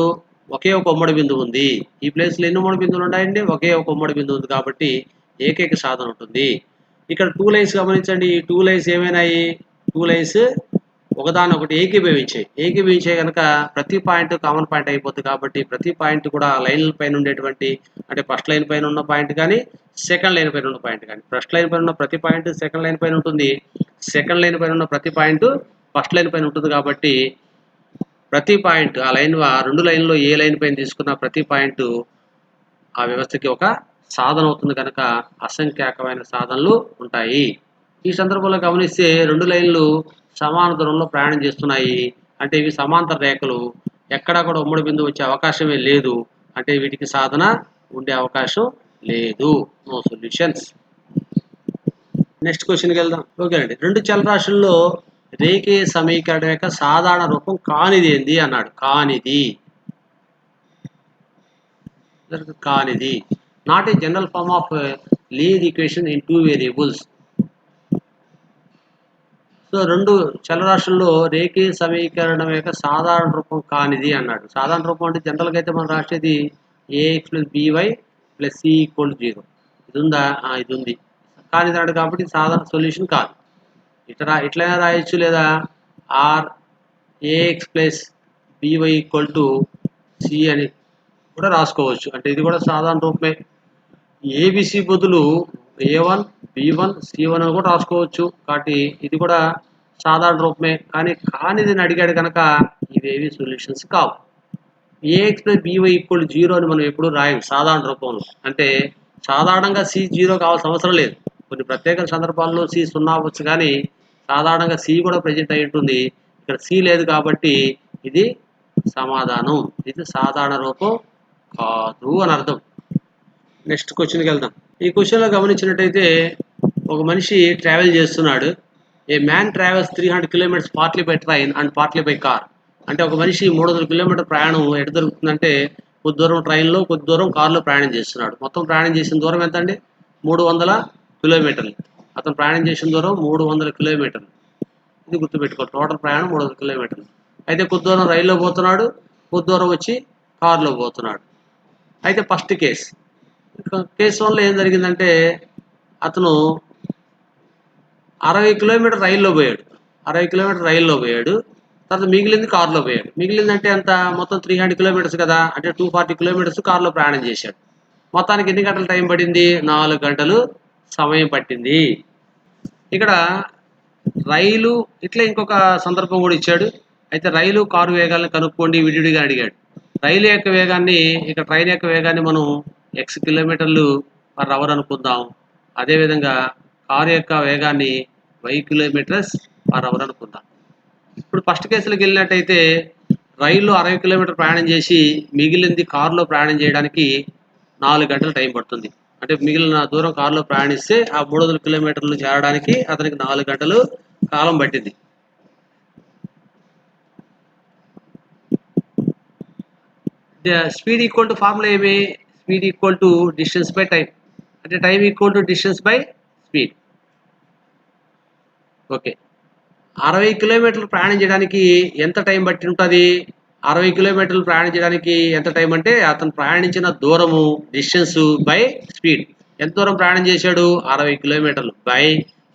ఒకే ఒక ఉమ్మడి బిందువు ఉంది. ఈ ప్లేస్లో ఎన్ని ఉమ్మడి బిందువులు ఉన్నాయండి? ఒకే ఒక ఉమ్మడి బిందువు ఉంది కాబట్టి ఏకైక సాధన ఉంటుంది. ఇక్కడ 2 లైన్స్ గమనించండి. ఈ 2 లైన్స్ ఏమైనాయి? 2 లైన్స్ ఒకదానొకటి ఏకీభవించాయి కనుక ప్రతి పాయింట్ కామన్ పాయింట్ అయిపోతుంది. కాబట్టి ప్రతి పాయింట్ కూడా లైన్ల పైన ఉండేటువంటి, అంటే ఫస్ట్ లైన్ పైన ఉన్న పాయింట్ కానీ సెకండ్ లైన్ పైన ఉన్న పాయింట్ కానీ, ఫస్ట్ లైన్ పైన ఉన్న ప్రతి పాయింట్ సెకండ్ లైన్ పైన ఉంటుంది, సెకండ్ లైన్ పైన ఉన్న ప్రతి పాయింట్ ఫస్ట్ లైన్ పైన ఉంటుంది. కాబట్టి ప్రతి పాయింట్ ఆ లైన్, ఆ 2 లైన్లో ఏ లైన్ పైన తీసుకున్న ప్రతి పాయింట్ ఆ వ్యవస్థకి ఒక సాధన అవుతుంది కనుక అసంఖ్యాకమైన సాధనలు ఉంటాయి. ఈ సందర్భంలో గమనిస్తే 2 లైన్లు సమాన దూరంలో ప్రయాణం చేస్తున్నాయి. అంటే ఇవి సమాంతర రేఖలు. ఎక్కడా కూడా ఉమ్మడి బిందువు వచ్చే అవకాశమే లేదు. అంటే వీటికి సాధన ఉండే అవకాశం లేదు. No solutions. నెక్స్ట్ క్వశ్చన్కి వెళ్దాం. ఓకేనండి. 2 చలరాశుల్లో రేఖీయ సమీకరణం యొక్క సాధారణ రూపం కానిది ఏంది అన్నాడు. కానిది not a general form of linear equation in 2 variables. So 2 చలరాశుల్లో రేఖీయ సమీకరణం యొక్క సాధారణ రూపం కానిది అన్నాడు. సాధారణ రూపం అంటే జనరల్గా అయితే మనం రాసేది ax + by + c = 0. ఇది ఉందా? ఇది ఉంది. కానిది అన్నాడు కాబట్టి సాధారణ సొల్యూషన్ కాదు. ఇట్లైనా రాయొచ్చు, లేదా ax + by = c అని కూడా రాసుకోవచ్చు. అంటే ఇది కూడా సాధారణ రూపమే. ఏబిసి బదులు a1 b1 c1 అని కూడా రాసుకోవచ్చు. కాబట్టి ఇది కూడా సాధారణ రూపమే. కానీ కానిది అడిగాడు కనుక ఇవేవి సొల్యూషన్స్ కావు. ax + by = 0 అని మనం ఎప్పుడు రాయం సాధారణ రూపంలో. అంటే సాధారణంగా c 0 కావాల్సిన అవసరం లేదు. కొన్ని ప్రత్యేక సందర్భాల్లో c 0 అవ్వచ్చు, కానీ సాధారణంగా c కూడా ప్రెజెంట్ అయి ఉంటుంది. ఇక్కడ c లేదు కాబట్టి ఇది సమాధానం. ఇది సాధారణ రూపం కాదు అని అర్థం. నెక్స్ట్ క్వశ్చన్కి వెళ్దాం. ఈ క్వశ్చన్లో గమనించినట్టయితే ఒక మనిషి ట్రావెల్ చేస్తున్నాడు. ఏ man travels 300 kilometres partly by train and partly by car. అంటే ఒక మనిషి 300 కిలోమీటర్ ప్రయాణం ఎటు దొరుకుతుందంటే కొద్ది దూరం ట్రైన్లో, కొద్ది దూరం కారులో ప్రయాణం చేస్తున్నాడు. మొత్తం ప్రయాణం చేసిన దూరం ఎంత అండి? 300 కిలోమీటర్లు. అతను ప్రయాణం చేసిన దూరం 300 కిలోమీటర్లు. ఇది గుర్తుపెట్టుకో. టోటల్ ప్రయాణం 300 కిలోమీటర్లు. అయితే కొద్ది దూరం రైల్లో పోతున్నాడు, కొద్ది దూరం వచ్చి కారులో పోతున్నాడు. అయితే ఫస్ట్ కేసు. కేసు 1లో ఏం జరిగిందంటే అతను 60 కిలోమీటర్ రైల్లో పోయాడు. 60 కిలోమీటర్ రైల్లో పోయాడు. తర్వాత మిగిలింది కారులో పోయాడు. మిగిలిందంటే ఎంత? మొత్తం 300 కిలోమీటర్స్ కదా! అంటే 240 కిలోమీటర్స్ కారులో ప్రయాణం చేశాడు. మొత్తానికి ఎన్ని గంటలు టైం పడింది? 4 గంటలు సమయం పట్టింది. ఇక్కడ రైలు ఇట్లా ఇంకొక సందర్భం కూడా ఇచ్చాడు. అయితే రైలు, కారు వేగాలను కనుక్కోండి విడివిడిగా అడిగాడు. రైలు యొక్క వేగాన్ని, ఇక ట్రైన్ యొక్క వేగాన్ని మనం x కిలోమీటర్లు పర్ అవర్ అనుకుందాం. అదేవిధంగా కారు యొక్క వేగాన్ని y కిలోమీటర్స్ పర్ అవర్ అనుకుందాం. ఇప్పుడు ఫస్ట్ కేసులోకి వెళ్ళినట్టయితే రైల్లో 60 కిలోమీటర్ ప్రయాణం చేసి మిగిలింది కారులో ప్రయాణం చేయడానికి 4 గంటలు టైం పడుతుంది. అంటే మిగిలిన దూరం కారులో ప్రయాణిస్తే ఆ 300 కిలోమీటర్లు చేరడానికి అతనికి 4 గంటలు కాలం పట్టింది. స్పీడ్ ఈక్వల్ టు ఫార్ములా ఏమి? Speed equal to distance by time. అంటే time equal to distance by speed. Okay. 60 కిలోమీటర్లు ప్రయాణం చేయడానికి ఎంత టైం బట్టి ఉంటుంది? 60 కిలోమీటర్లు ప్రయాణం చేయడానికి ఎంత టైం అంటే అతను ప్రయాణించిన దూరము, డిస్టెన్స్ బై స్పీడ్. ఎంత దూరం ప్రయాణం చేశాడు? 60 కిలోమీటర్లు బై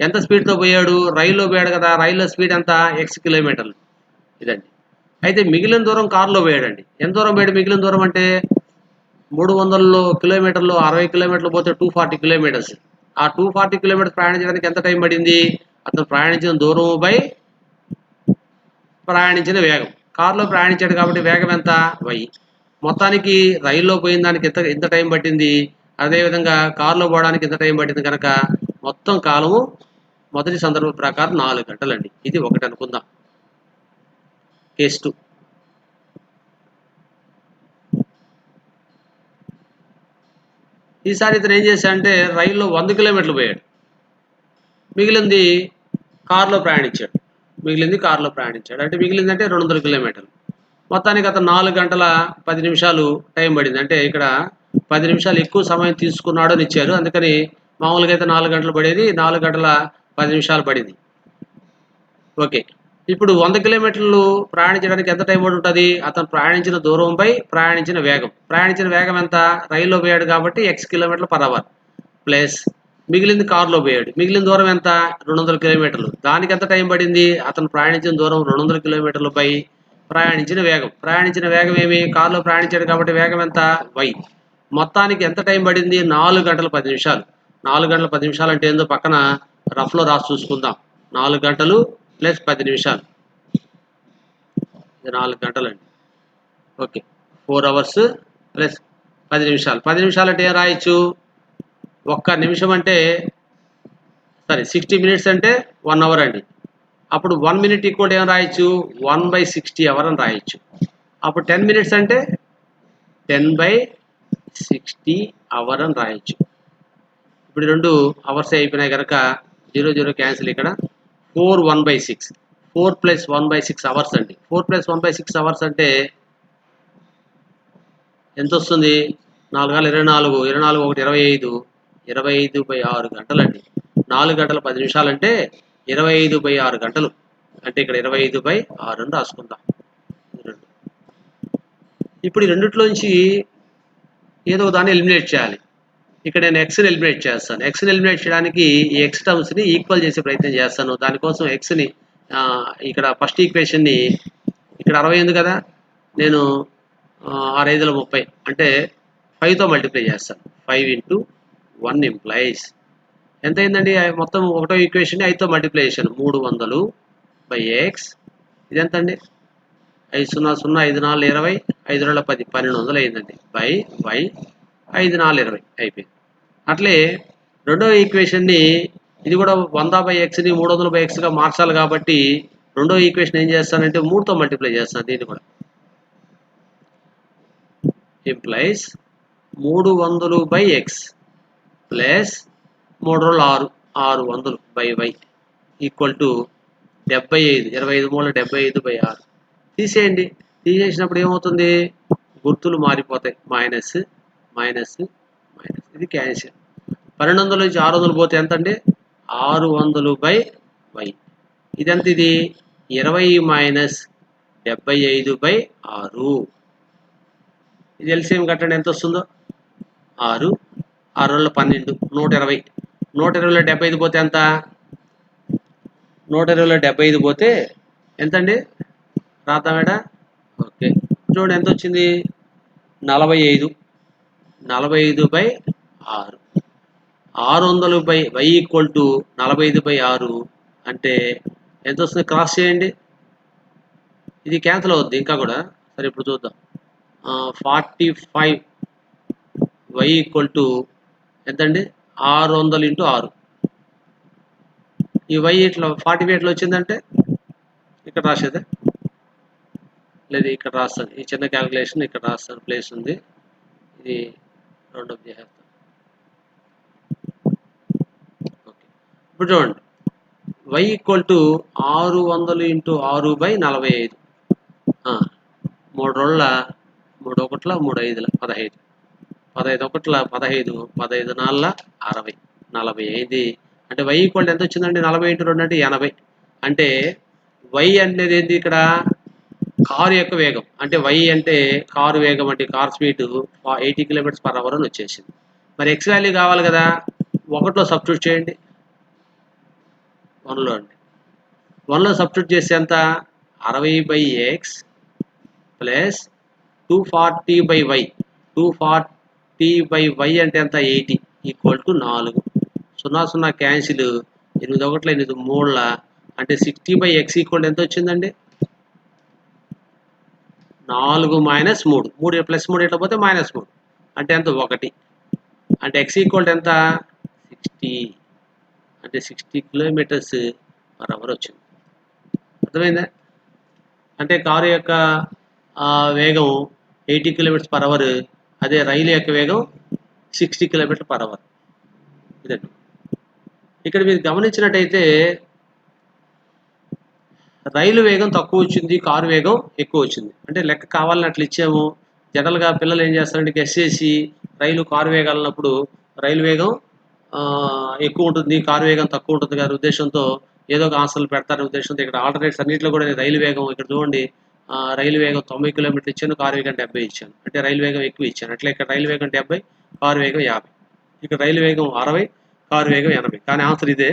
ఎంత స్పీడ్తో పోయాడు? రైల్లో పోయాడు కదా! రైల్లో స్పీడ్ ఎంత? x కిలోమీటర్లు. ఇదండి. అయితే మిగిలిన దూరం కారులో పోయాడండి. ఎంత దూరం పోయాడు? మిగిలిన దూరం అంటే 300 కిలోమీటర్లు, 60 కిలోమీటర్లు పోతే 240 కిలోమీటర్స్. ఆ 240 కిలోమీటర్స్ ప్రయాణం చేయడానికి ఎంత టైం పడింది? అతను ప్రయాణించిన దూరం బై ప్రయాణించిన వేగం. కారులో ప్రయాణించాడు కాబట్టి వేగం ఎంత? y. మొత్తానికి రైల్లో పోయిన దానికి ఎంత టైం పట్టింది? అదేవిధంగా కారులో పోవడానికి ఎంత టైం పట్టింది కనుక మొత్తం కాలము మొదటి సందర్భం ప్రకారం 4 గంటలండి. ఇది ఒకటి అనుకుందాం. కేస్ 2. ఈసారి ఇతను ఏం చేశాడంటే రైల్లో 100 కిలోమీటర్లు పోయాడు. మిగిలింది కారులో ప్రయాణించాడు. అంటే మిగిలిందంటే 200 కిలోమీటర్లు. మొత్తానికి అతను 4 గంటల 10 నిమిషాలు టైం పడింది. అంటే ఇక్కడ 10 నిమిషాలు ఎక్కువ సమయం తీసుకున్నాడు అని ఇచ్చారు. అందుకని మామూలుగా అయితే 4 గంటలు పడేది 4 గంటల 10 నిమిషాలు పడింది. ఓకే. ఇప్పుడు 100 కిలోమీటర్లు ప్రయాణించడానికి ఎంత టైం పడి ఉంటుంది? అతను ప్రయాణించిన దూరంపై ప్రయాణించిన వేగం. ప్రయాణించిన వేగం ఎంత? రైల్లో పోయాడు కాబట్టి x కిలోమీటర్లు పర్ అవర్ ప్లస్ మిగిలింది కారులో పోయాడు. మిగిలిన దూరం ఎంత? 200 కిలోమీటర్లు. దానికి ఎంత టైం పడింది? అతను ప్రయాణించిన దూరం 200 కిలోమీటర్లపై ప్రయాణించిన వేగం. ప్రయాణించిన వేగం ఏమి? కారులో ప్రయాణించాడు కాబట్టి వేగం ఎంత? y. మొత్తానికి ఎంత టైం పడింది? 4 గంటల 10 నిమిషాలు. 4 గంటల 10 నిమిషాలు అంటే ఏందో పక్కన రఫ్లో రాసి చూసుకుందాం. 4 గంటలు ప్లస్ 10 నిమిషాలు. ఇది 4 గంటలండి. ఓకే. 4 అవర్స్ ప్లస్ 10 నిమిషాలు. 10 నిమిషాలు అంటే ఏం రాయొచ్చు? ఒక్క నిమిషం అంటే 60 మినిట్స్ అంటే 1 అవర్ అండి. అప్పుడు 1 మినిట్ ఈక్వల్ ఏం రాయొచ్చు? 1/60 అవర్ అని రాయొచ్చు. అప్పుడు 10 మినిట్స్ అంటే 10/60 అవర్ అని రాయొచ్చు. ఇప్పుడు 2 అవర్స్ అయిపోయినాయి కనుక 0 0 క్యాన్సిల్. ఇక్కడ 4 1/6. 4 + 1/6 అవర్స్ అండి. 4 + 1/6 అవర్స్ అంటే ఎంత వస్తుంది? 4 × 24, 24 1 25, 25/6 గంటలండి. 4 గంటల 10 నిమిషాలు అంటే 25/6 గంటలు. అంటే ఇక్కడ 25/6 అని రాసుకుందాం. ఇప్పుడు ఈ రెండిట్లోంచి ఏదో దాన్ని ఎలిమినేట్ చేయాలి. ఇక్కడ నేను ఎక్స్ని ఎలిమినేట్ చేస్తాను. ఎక్స్ని ఎలిమినేట్ చేయడానికి ఈ ఎక్స్ టర్మ్స్ని ఈక్వల్ చేసే ప్రయత్నం చేస్తాను. దానికోసం ఎక్స్ని ఇక్కడ ఫస్ట్ ఈక్వేషన్ని ఇక్కడ 60 ఉంది కదా, నేను 6 5 30 అంటే 5తో మల్టిప్లై చేస్తాను. 5 × 1 ఇంప్లైస్ ఎంత అయిందండి? మొత్తం ఒకటో ఈక్వేషన్ 5తో మల్టిప్లై చేశాను. 300/x. ఇది ఎంత అండి? 5 0 0 5 4 20 5 2 10 1200 అయిందండి. బై y 5 4 20 అయిపోయింది. అట్లే రెండో ఈక్వేషన్ని ఇది కూడా 100/xని 300/xగా మార్చాలి కాబట్టి రెండో ఈక్వేషన్ ఏం చేస్తానంటే 3తో మల్టిప్లై చేస్తాను. దీన్ని కూడా implies 300/x plus 3 6 600/y equal to 75. 25 3 75/6 తీసేయండి. తీసేసినప్పుడు ఏమవుతుంది? గుర్తులు మారిపోతాయి. Minus, minus, minus. ఇది క్యాన్సిల్. 1200 నుంచి 600 పోతే ఎంతండి? 600/1000. ఇదెంత ఇది? 20 మైనస్ 75/6. ఇది ఎల్సిఎం కట్టండి ఎంత వస్తుందో? 6, 6 12, 120. 120లో 75 పోతే ఎంత? 120లో 75 పోతే ఎంతండి? రాద్దామేడా? ఓకే. చూడండి ఎంత వచ్చింది? 45. 45/6. 600/1000 ఈక్వల్ టు 45/6 అంటే ఎంత వస్తుంది? క్రాస్ చేయండి. ఇది క్యాన్సిల్ అవుద్ది ఇంకా కూడా. సరే ఇప్పుడు చూద్దాం. 45 y ఈక్వల్ టు ఎంతండి? 600 × 6. ఈ y ఇట్లా 45 ఎట్లా వచ్చిందంటే ఇక్కడ రాసేదే లేదు, ఇక్కడ రాస్తాను. ఈ చిన్న క్యాలిక్యులేషన్ ఇక్కడ రాస్తాను, ప్లేస్ ఉంది. ఇది రౌండప్ చేసేస్తాను. ఓకే. ఇప్పుడు చూడండి, y ఈక్వల్ టు 600 × 6/45. 3 రోజుల 3 ఒకట్ల 3 5ల 15. 15 ఒకట్ల 15, 15 4ల 60, 40 అయింది. అంటే y ఈక్వల్ ఎంత వచ్చిందండి? 40 × 2 అంటే 80. అంటే y అనేది ఏంటి ఇక్కడ? కారు యొక్క వేగం. అంటే y అంటే కారు వేగం, అంటే కార్ స్పీడ్ 80 km/h అని వచ్చేసింది. మరి x వాల్యూ కావాలి కదా, 1లో సబ్స్టిట్యూట్ చేయండి. 1లో అండి. 1లో సబ్స్టిట్యూట్ చేస్తే ఎంత? 60/x plus 240/y. 240/y అంటే ఎంత? 80 ఈక్వల్ టు 4. 0 0 క్యాన్సిల్. 8 ఒకట్ల 8 3ల అంటే 60/x ఈక్వల్ ఎంత వచ్చిందండి? 4 మైనస్ 3. 3 ప్లస్ 3 ఎట్లా పోతే -3 అంటే ఎంత? 1. అంటే x ఈక్వల్ ఎంత? 60. అంటే 60 km/h వచ్చింది. అర్థమైందా? అంటే కారు యొక్క వేగం 80 km/h, అదే రైలు యొక్క వేగం 60 km/h. ఇదండి. ఇక్కడ మీరు గమనించినట్టయితే రైలు వేగం తక్కువ వచ్చింది, కారు వేగం ఎక్కువ వచ్చింది. అంటే లెక్క కావాలని అట్లా ఇచ్చాము. జనరల్గా పిల్లలు ఏం చేస్తారంటే గెస్ చేసి రైలు కారు వేగాలన్నప్పుడు రైలు వేగం ఎక్కువ ఉంటుంది, కారు వేగం తక్కువ ఉంటుంది గారి ఉద్దేశంతో ఏదో ఒక ఆన్సర్లు పెడతారనే ఉద్దేశంతో ఇక్కడ ఆల్టర్నేట్స్ అన్నింటిలో కూడా రైలు వేగం ఇక్కడ చూడండి, రైలు వేగం 90 km ఇచ్చాను, కారు వేగం 70 ఇచ్చాను. అంటే రైలు వేగం ఎక్కువ ఇచ్చాను. అట్లా ఇక్కడ రైలు వేగం 70, కారు వేగం 50. ఇక్కడ రైలు వేగం 60, కారు వేగం 80. కానీ ఆన్సర్ ఇదే,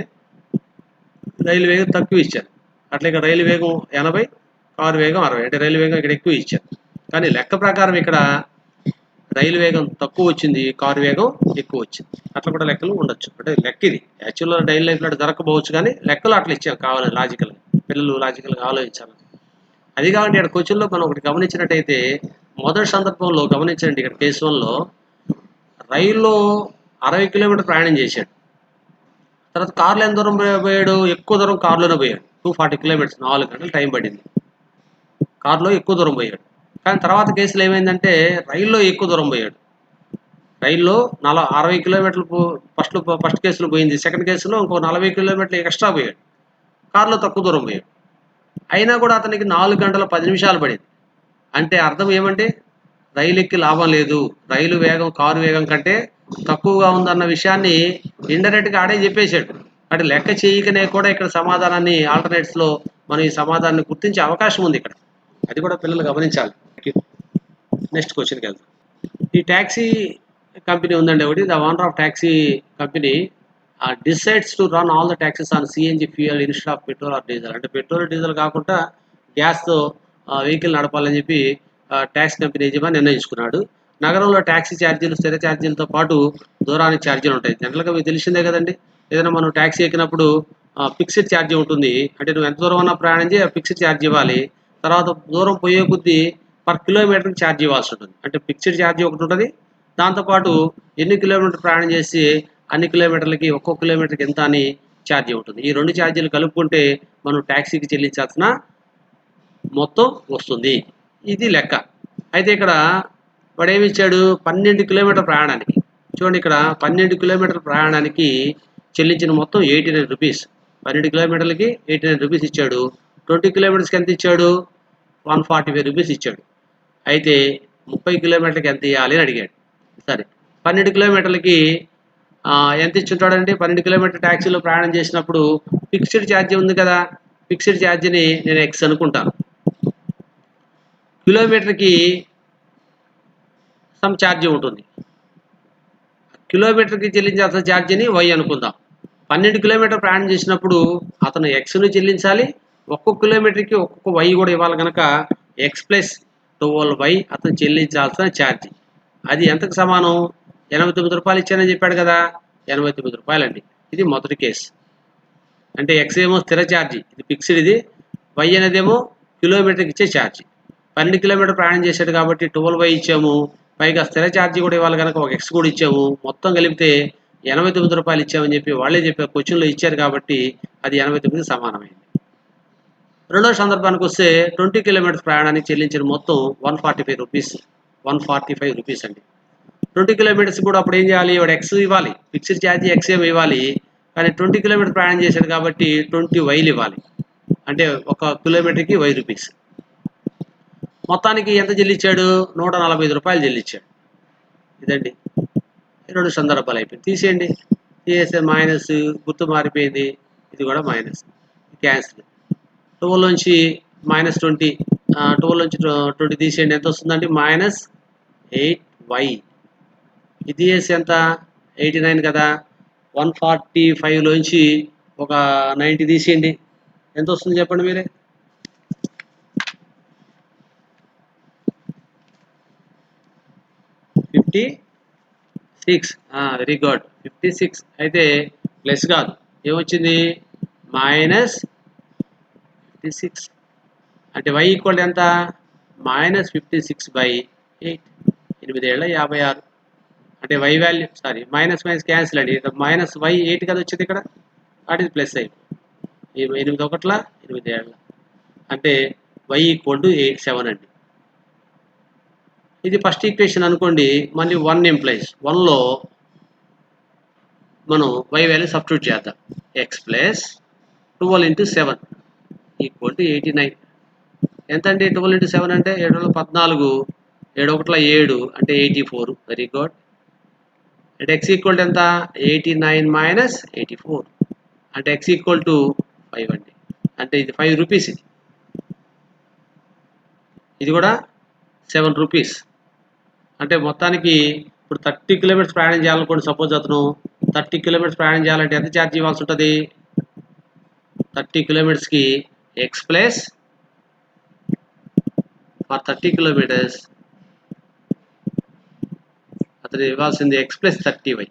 రైలు వేగం తక్కువ ఇచ్చాను. అట్లా ఇక్కడ రైలు వేగం 80, కారు వేగం 60. అంటే రైలు వేగం ఇక్కడ ఎక్కువ ఇచ్చాను. కానీ లెక్క ప్రకారం ఇక్కడ రైలు వేగం తక్కువ వచ్చింది, కారు వేగం ఎక్కువ వచ్చింది. అట్లా కూడా లెక్కలు ఉండొచ్చు. అంటే లెక్క ఇది యాక్చువల్గా డైలీ లైఫ్లో జరగకపోవచ్చు, కానీ లెక్కలు అట్లా ఇచ్చాం కావాలని లాజికల్గా, పిల్లలు లాజికల్గా ఆలోచించాలి. అది కాబట్టి ఇక్కడ క్వశ్చన్లో మనం ఒకటి గమనించినట్టయితే మొదటి సందర్భంలో గమనించండి, ఇక్కడ కేసు 1లో రైల్లో 60 km ప్రయాణం చేశాడు. తర్వాత కార్లో ఎంత దూరం పోయాడు? ఎక్కువ దూరం కార్లోనే పోయాడు. 240 km, 4 గంటలు టైం పడింది. కార్లో ఎక్కువ దూరం పోయాడు. కానీ తర్వాత కేసులో ఏమైందంటే రైల్లో ఎక్కువ దూరం పోయాడు. రైల్లో 60 కిలోమీటర్లు ఫస్ట్ కేసులో పోయింది. సెకండ్ కేసులో ఇంకో 40 కిలోమీటర్లు ఎక్స్ట్రా పోయాడు. కార్లో తక్కువ దూరం పోయాడు. అయినా కూడా అతనికి 4 గంటల 10 నిమిషాలు పడింది. అంటే అర్థం ఏమంటే రైలు ఎక్కి లాభం లేదు, రైలు వేగం కారు వేగం కంటే తక్కువగా ఉందన్న విషయాన్ని ఇండైరెక్ట్గా ఆడే చెప్పేశాడు. అంటే లెక్క చేయకనే కూడా ఇక్కడ సమాధానాన్ని ఆల్టర్నేట్స్లో మనం ఈ సమాధానాన్ని గుర్తించే అవకాశం ఉంది ఇక్కడ. అది కూడా పిల్లలు గమనించాలి. నెక్స్ట్ క్వశ్చన్కి వెళ్తాం. ఈ ట్యాక్సీ కంపెనీ ఉందండి ఒకటి. The owner of taxi company decides to run all the taxis on CNG fuel instead of petrol are diesel. అంటే పెట్రోల్ డీజిల్ కాకుండా గ్యాస్తో వెహికల్ నడపాలని చెప్పి ట్యాక్సీ కంపెనీ యజమాని నిర్ణయించుకున్నాడు. నగరంలో ట్యాక్సీ ఛార్జీలు, స్థిర ఛార్జీలతో పాటు దూరానికి ఛార్జీలు ఉంటాయి. జనరల్గా మీకు తెలిసిందే కదండి, ఏదైనా మనం ట్యాక్సీ ఎక్కినప్పుడు ఫిక్స్డ్ ఛార్జీ ఉంటుంది. అంటే నువ్వు ఎంత దూరం అన్నా ప్రయాణం చేయి, ఫిక్స్డ్ ఛార్జ్ ఇవ్వాలి. తర్వాత దూరం పోయే కొద్దీ పర్ కిలోమీటర్కి ఛార్జ్ ఇవ్వాల్సి ఉంటుంది. అంటే ఫిక్స్డ్ ఛార్జీ ఒకటి ఉంటుంది, దాంతోపాటు ఎన్ని కిలోమీటర్ ప్రయాణం చేసి అన్ని కిలోమీటర్లకి ఒక్కొక్క కిలోమీటర్కి ఎంత అని ఛార్జీ ఉంటుంది. ఈ 2 ఛార్జీలు కలుపుకుంటే మనం ట్యాక్సీకి చెల్లించాల్సిన మొత్తం వస్తుంది. ఇది లెక్క. అయితే ఇక్కడ వాడు ఏమి ఇచ్చాడు? 12 కిలోమీటర్ ప్రయాణానికి. చూడండి, ఇక్కడ 12 కిలోమీటర్ ప్రయాణానికి చెల్లించిన మొత్తం 89 రూపీస్. 12 కిలోమీటర్లకి 89 రూపీస్ ఇచ్చాడు. 20 కిలోమీటర్స్కి ఎంత ఇచ్చాడు? 145 రూపీస్ ఇచ్చాడు. అయితే 30 కిలోమీటర్లకి ఎంత ఇవ్వాలి అని అడిగాడు. సరే 12 కిలోమీటర్లకి ఎంత ఇచ్చుంటాడండి? 12 కిలోమీటర్ ట్యాక్సీలో ప్రయాణం చేసినప్పుడు ఫిక్స్డ్ ఛార్జీ ఉంది కదా! ఫిక్స్డ్ ఛార్జీని నేను ఎక్స్ అనుకుంటాను. కిలోమీటర్కి సమ్ ఛార్జీ ఉంటుంది. కిలోమీటర్కి చెల్లించాల్సిన ఛార్జీని వై అనుకుందాం. 12 కిలోమీటర్ ప్రయాణం చేసినప్పుడు అతను ఎక్స్ను చెల్లించాలి. ఒక్కొక్క కిలోమీటర్కి ఒక్కొక్క వై కూడా ఇవ్వాలి కనుక ఎక్స్ ప్లస్ 12y అతను చెల్లించాల్సిన ఛార్జీ. అది ఎంతకు సమానం? 89 రూపాయలు ఇచ్చానని చెప్పాడు కదా! 89 రూపాయలండి. ఇది మొదటి కేసు. అంటే ఎక్స్ ఏమో స్థిర ఛార్జీ, ఇది ఫిక్స్డ్. ఇది వై అనేదేమో కిలోమీటర్కి ఇచ్చే ఛార్జీ. 12 కిలోమీటర్ ప్రయాణం చేశాడు కాబట్టి 12y ఇచ్చాము. పైగా స్థిర ఛార్జీ కూడా ఇవ్వాలి కనుక ఒక ఎక్స్ కూడా ఇచ్చాము. మొత్తం కలిపితే 89 రూపాయలు ఇచ్చామని చెప్పి వాళ్ళే చెప్పారు, క్వశ్చన్లో ఇచ్చారు కాబట్టి అది 89కి సమానమైంది. రెండో సందర్భానికి వస్తే 20 కిలోమీటర్స్ ప్రయాణానికి చెల్లించిన మొత్తం 145 రూపీస్ అండి. 20 కిలోమీటర్స్ కూడా అప్పుడు ఏం చేయాలి? వాడు ఎక్స్ ఇవ్వాలి, ఫిక్స్డ్ ఛార్జీ ఎక్స్ ఏమి ఇవ్వాలి. కానీ 20 కిలోమీటర్ ప్రయాణం చేశాడు కాబట్టి 20 వైలు ఇవ్వాలి. అంటే ఒక కిలోమీటర్కి వై రూపీస్. మొత్తానికి ఎంత చెల్లించాడు? 145 రూపాయలు చెల్లించాడు. ఇదండి రెండు సందర్భాలు అయిపోయింది. తీసేయండి. తీసేస్తే మైనస్ గుర్తు మారిపోయింది. ఇది కూడా మైనస్, క్యాన్సిల్. 12 నుంచి -20, 12 నుంచి 20 తీసేయండి. ఎంత వస్తుందండి? -8y. ఇది వేసి ఎంత? 89 కదా. 145 లోంచి ఒక 90 తీసేయండి. ఎంత వస్తుంది చెప్పండి మీరే? 56. Very good, 56. అయితే ప్లస్ కాదు, ఏమొచ్చింది? -56. అంటే y ఈక్వల్ ఎంత? -56/8. 8 ఏళ్ళ 56. అంటే y value, sorry, minus cancel అండి. -y8 కదా వచ్చింది ఇక్కడ, వాట్ ఇది ప్లస్ అయిపోయింది. 8 ఒకట్ల 8 ఏళ్ళ అంటే y ఈక్వల్ టు 7 అండి. ఇది ఫస్ట్ ఈక్వేషన్ అనుకోండి. మళ్ళీ 1 ఇంప్లైస్ 1లో మనం y వాల్యూ సబ్స్టిట్యూట్ చేద్దాం. x plus 12 × 7 equal to 89. ఎంత అండి 12 × 7 అంటే 7 14, 7 ఒకట్ల 7 అంటే 84. Very good. అంటే x ఈక్వల్ టు ఎంత? 89 - 84 అంటే x ఈక్వల్ టు 5 అండి. అంటే ఇది 5 రూపీస్. ఇది కూడా 7 రూపీస్. అంటే మొత్తానికి ఇప్పుడు 30 కిలోమీటర్స్ ప్రయాణం చేయాలనుకోండి. సపోజ్ అతను 30 కిలోమీటర్స్ ప్రయాణం చేయాలంటే ఎంత ఛార్జ్ ఇవ్వాల్సి ఉంటుంది? 30 కిలోమీటర్స్కి ఎక్స్ ప్లస్, ఫర్ 30 కిలోమీటర్స్ అతను ఇవ్వాల్సింది ఎక్స్ ప్లస్ 30y.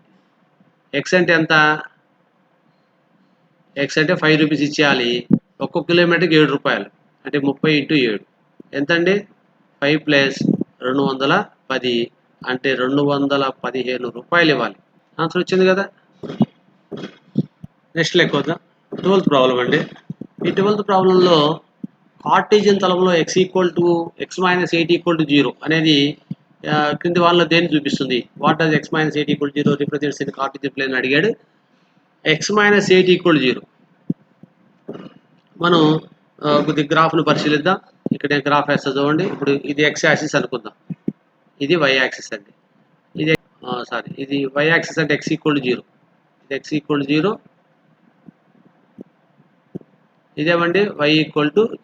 ఎక్స్ అంటే ఎంత? ఎక్స్ అంటే 5 రూపీస్ ఇచ్చేయాలి. ఒక్కొక్క కిలోమీటర్కి 7 రూపాయలు అంటే 30 × 7 ఎంత అండి? 5 + 210 అంటే 215 రూపాయలు ఇవ్వాలి. ఆన్సర్ వచ్చింది కదా. నెక్స్ట్ లెక్క వద్దాం. 12th ప్రాబ్లం అండి. ఈ 12th ప్రాబ్లంలో కార్టీజియన్ తలంలో x - 8 = 0 అనేది క్రింది వాళ్ళలో దేన్ని చూపిస్తుంది? What does x - 8 = 0 represents in Cartesian plane అడిగాడు. x - 8 = 0. మనం కొద్ది గ్రాఫ్ను పరిశీలిద్దాం. ఇక్కడ నేను గ్రాఫ్ వేస్తా చూడండి. ఇప్పుడు ఇది x యాక్సిస్ అనుకుందాం, ఇది y యాక్సిస్ అండి. ఇది ఇది y యాక్సిస్ అంటే x = 0. ఇది x = 0. ఇదేమండి y =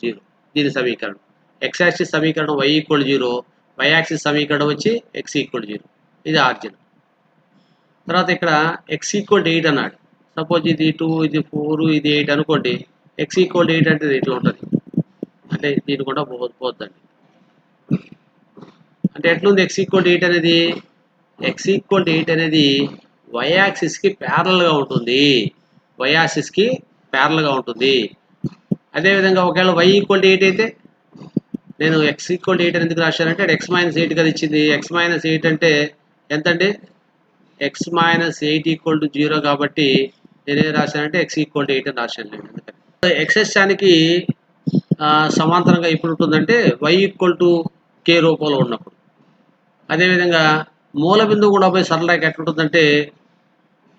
0. దీని సమీకరణం x యాక్సిస్ సమీకరణం y = 0, y యాక్సిస్ సమీకరణం వచ్చి x = 0. ఇది ఆర్జిన్. తర్వాత ఇక్కడ x = 8 అన్నాడు. సపోజ్ ఇది 2, ఇది 4, ఇది 8 అనుకోండి. x = 8 అంటే ఇట్లా ఉంటుంది. అంటే దీని కూడా పోద్దండి. అంటే ఎట్లుంది x = 8 అనేది? x = 8 అనేది y యాక్సిస్కి ప్యారలల్గా ఉంటుంది. y యాక్సిస్కి ప్యారలల్గా ఉంటుంది. అదేవిధంగా ఒకవేళ y = 8 అయితే నేను x = 8 అని ఎందుకు రాశానంటే x - 8 కదా ఇచ్చింది. x - 8 అంటే ఎంతండి? x - 8 = 0 కాబట్టి నేనేం రాశానంటే x = 8 అని రాశాను. అందుకని x అక్షానికి సమాంతరంగా ఎప్పుడు ఉంటుందంటే y = k రూపంలో ఉన్నప్పుడు. అదేవిధంగా మూల బిందువు కూడా పోయి సరళ రేఖ ఎట్లుంటుందంటే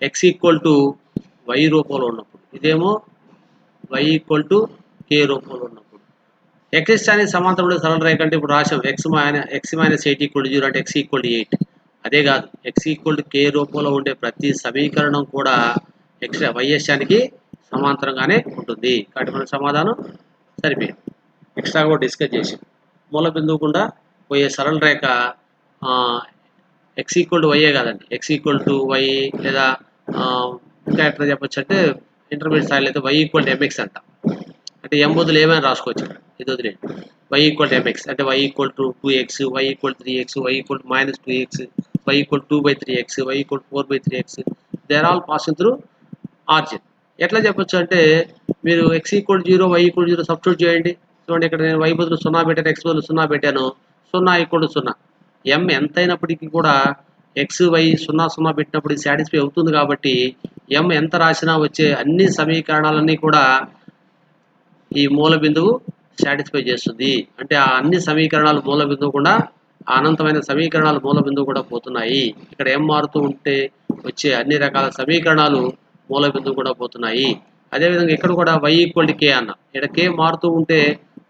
x = y రూపంలో ఉన్నప్పుడు. ఇదేమో y = k రూపంలో ఉన్నప్పుడు. ఎక్స్ అనేది సమాంతరం ఉండే సరళ రేఖ అంటే ఇప్పుడు రాసాం ఎక్స్ మైనస్ 8 = 0 అంటే ఎక్స్ ఈక్వల్ టు 8. అదే కాదు ఎక్స్ ఈక్వల్ టు కే రూపంలో ఉండే ప్రతి సమీకరణం కూడా వైఎస్యానికి సమాంతరంగానే ఉంటుంది. కాబట్టి మన సమాధానం సరిపోయింది. ఎక్స్ట్రా కూడా డిస్కస్ చేసాం. మూల బిందువు గుండా పోయే సరళ రేఖ ఎక్స్ ఈక్వల్ టు వైఏ కాదండి, ఎక్స్ ఈక్వల్ టు వై లేదా ఇంకా ఎట్లా చెప్పొచ్చు అంటే ఇంటర్మీడియట్ స్థాయిలో అయితే వై ఈక్వల్ టు ఎంఎక్స్ అంట. అంటే ఎం బదులు ఏమైనా రాసుకోవచ్చు. ఇది వదిలేండి. వై ఈక్వల్ టు ఎంఎక్స్ అంటే y equal to 2x, y equal to 3x, y equal to -2x, y equal to 2/3x, y equal to 4/3x. They are all passing through origin. ఎట్లా చెప్పొచ్చు అంటే మీరు x equal 0, y equal 0 substitute చేయండి. చూడండి ఇక్కడ నేను వై బదులు 0 పెట్టాను, ఎక్స్ బదులు 0 పెట్టాను. 0 = 0. ఎం ఎంత అయినప్పటికీ కూడా ఎక్స్ వై 0, 0 పెట్టినప్పుడు ఇది సాటిస్ఫై అవుతుంది. కాబట్టి ఎం ఎంత రాసినా వచ్చే అన్ని సమీకరణాలన్నీ కూడా ఈ మూల బిందువు సాటిస్ఫై చేస్తుంది. అంటే ఆ అన్ని సమీకరణాలు మూల బిందువు కూడా అనంతమైన సమీకరణాలు మూల బిందువు కూడా పోతున్నాయి. ఇక్కడ ఎం మారుతూ ఉంటే వచ్చే అన్ని రకాల సమీకరణాలు మూల బిందువు కూడా పోతున్నాయి. అదేవిధంగా ఇక్కడ కూడా వై ఈక్వల్ టు కే అన్న, ఇక్కడ కే మారుతూ ఉంటే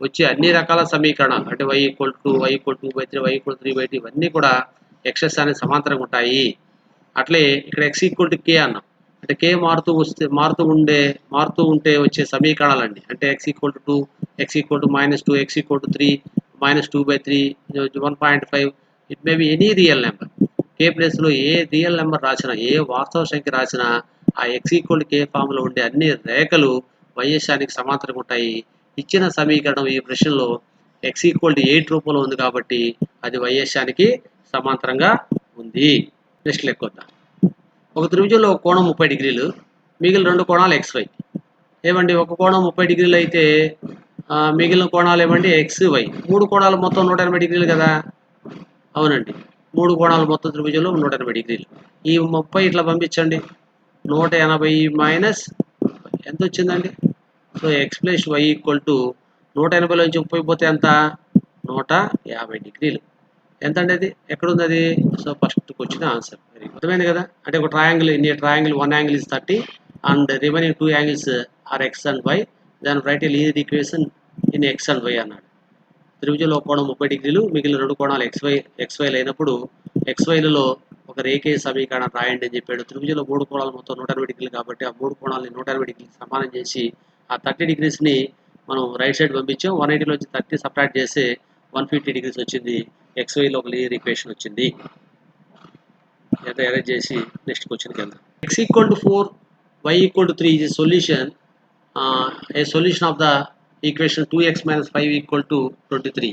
వచ్చే అన్ని రకాల సమీకరణాలు అంటే y equal to 2/3, y equal 3/2 ఇవన్నీ కూడా ఎక్సెస్ అనేది సమాంతరంగా ఉంటాయి. అట్లే ఇక్కడ ఎక్స్ ఈక్వల్ టు కే అన్నాం అంటే కే మారుతూ ఉంటే వచ్చే సమీకరణాలండి. అంటే x equal to 2, x equal to -2, x equal to 3, -2/3, 1.5. It may be any real number. K ప్లేస్లో ఏ రియల్ నెంబర్ రాసినా, ఏ వాస్తవ సంఖ్య రాసినా ఆ ఎక్స్ ఈక్వల్ టు కే ఫామ్లో ఉండే అన్ని రేఖలు వైఎస్యానికి సమాంతరంగా ఉంటాయి. ఇచ్చిన సమీకరణం ఈ ప్రశ్నలో ఎక్స్ ఈక్వల్ టు 8 రూపంలో ఉంది కాబట్టి అది వైఎస్యానికి సమాంతరంగా ఉంది. నెక్స్ట్ లెక్కొద్దాం. ఒక త్రిభుజంలో ఒక కోణం 30 డిగ్రీలు, మిగిలిన 2 కోణాలు XY. ఏమండి ఒక కోణం 30 డిగ్రీలు అయితే మిగిలిన కోణాలు ఏమండి XY. 3 కోణాలు మొత్తం 180 డిగ్రీలు కదా. అవునండి, 3 కోణాలు మొత్తం త్రిభుజంలో 180 డిగ్రీలు. ఈ 30 ఇట్లా పంపించండి. 180 - ఎంత వచ్చిందండి? So x plus y equal to 180లోంచి 30 పోతే ఎంత? 150 డిగ్రీలు. ఎంత అండి అది? ఎక్కడుంది అది? సో ఫస్ట్కి వచ్చిన ఆన్సర్. అర్థమైంది కదా. అంటే ఒక triangle, in a triangle one angle is 30 and remaining 2 angles are x and y. దాని write a linear equation in x and y అన్నాడు. త్రిభుజంలో కోణం 30 డిగ్రీలు, మిగిలిన 2 కోణాలు XY అయినప్పుడు XYలలో ఒక రేఖీయ సమీకరణం రాయండి అని చెప్పాడు. త్రిభుజంలో 3 కోణాలు మొత్తం 180 డిగ్రీలు కాబట్టి ఆ 3 కోణాలని 180 డిగ్రీలు సమానం చేసి ఆ 30 డిగ్రీస్ని మనం రైట్ సైడ్ పంపించాం. 180లోంచి 30 సబ్ట్రాక్ట్ చేసి 150 డిగ్రీస్ వచ్చింది. XYలో ఒక లీనియర్ ఈక్వేషన్ వచ్చింది. అరేంజ్ చేసి నెక్స్ట్ క్వశ్చన్కి వెళ్దాం. X equal to 4, y equal to 3 is solution. A solution of the equation 2x - 5 = 23.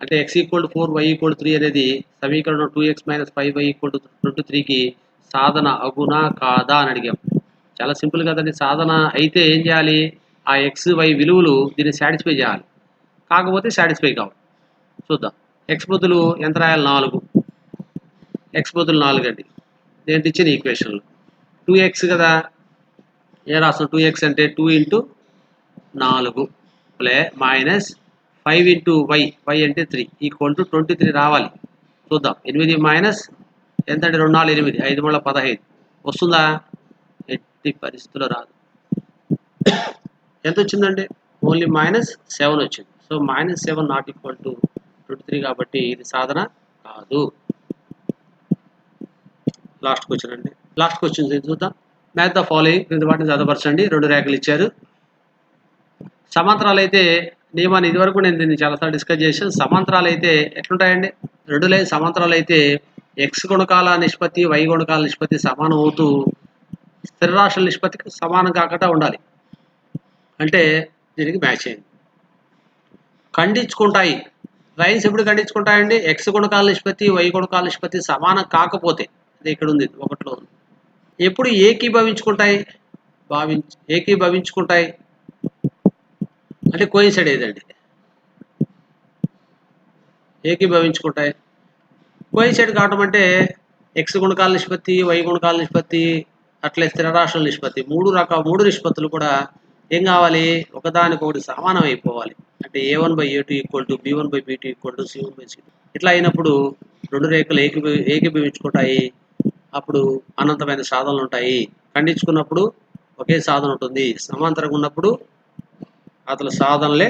అంటే x equal to 4, y equal to 3 అనేది సమీకరణం 2x - 5y = 23కి సాధన అగునా కాదా అని అడిగాం. చాలా సింపుల్ కదండి. సాధన అయితే ఏం చేయాలి? ఆ ఎక్స్ వై విలువలు దీన్ని సాటిస్ఫై చేయాలి. కాకపోతే సాటిస్ఫై కావు. చూద్దాం. ఎక్స్ బదులు ఎంత రాయాలి? 4. ఎక్స్ బదులు 4 అండి. దేంటి ఇచ్చిన ఈక్వేషన్లు 2x కదా. ఏ రాస్తాం? 2x అంటే 2 × 4 మైనస్ 5 × y, y అంటే 3 = 23 రావాలి. చూద్దాం. 8 మైనస్ ఎంత అంటే 2 4 8, 5 3 15 వస్తుందా? ఎట్టి పరిస్థితుల్లో రాదు. ఎంత వచ్చిందండి? ఓన్లీ -7 వచ్చింది. సో -7 నాట్ ఈక్వల్ టు 23 కాబట్టి ఇది సాధన కాదు. లాస్ట్ క్వశ్చన్ అండి. లాస్ట్ క్వశ్చన్ చూద్దాం. మ్యాచ్ ద ఫాలోయింగ్ క్రింది వాటిని చదవపరచండి. 2 రేఖలు ఇచ్చారు. సమాంతరాలు అయితే నియమాన్ని ఇదివరకు నేను దీన్ని చాలాసార్లు డిస్కస్ చేశాను. సమాంతరాలు అయితే ఎట్లుంటాయండి? 2 లైన్ సమాంతరాలు అయితే x గుణకాల నిష్పత్తి, y గుణకాల నిష్పత్తి సమానం అవుతూ స్థిర రాశుల నిష్పత్తికి సమానం కాకుండా ఉండాలి. అంటే దీనికి మ్యాచ్ అయింది. ఖండించుకుంటాయి. లైన్స్ ఎప్పుడు ఖండించుకుంటాయండి? x గుణకాల నిష్పత్తి, y గుణకాల నిష్పత్తి సమానం కాకపోతే. ఇది ఇక్కడ ఉంది 1లో. ఎప్పుడు ఏకీభవించుకుంటాయి? ఏకీభవించుకుంటాయి అంటే కోయిన్సైడ్ ఏదండి? ఏకీభవించుకుంటాయి. కోయిన్సైడ్ కావడం అంటే x గుణకాల నిష్పత్తి, y గుణకాల నిష్పత్తి, అట్లే స్థిర రాశుల నిష్పత్తి 3 నిష్పత్తులు కూడా ఏం కావాలి? ఒకదానికొకటి సమానం అయిపోవాలి. అంటే a1/a2 = b1/b2 = c1/c2. ఇట్లా అయినప్పుడు 2 రేఖలు ఏకీభవించుకుంటాయి. అప్పుడు అనంతమైన సాధనలు ఉంటాయి. ఖండించుకున్నప్పుడు ఒకే సాధన ఉంటుంది. సమాంతరంగా ఉన్నప్పుడు అసలు సాధనలే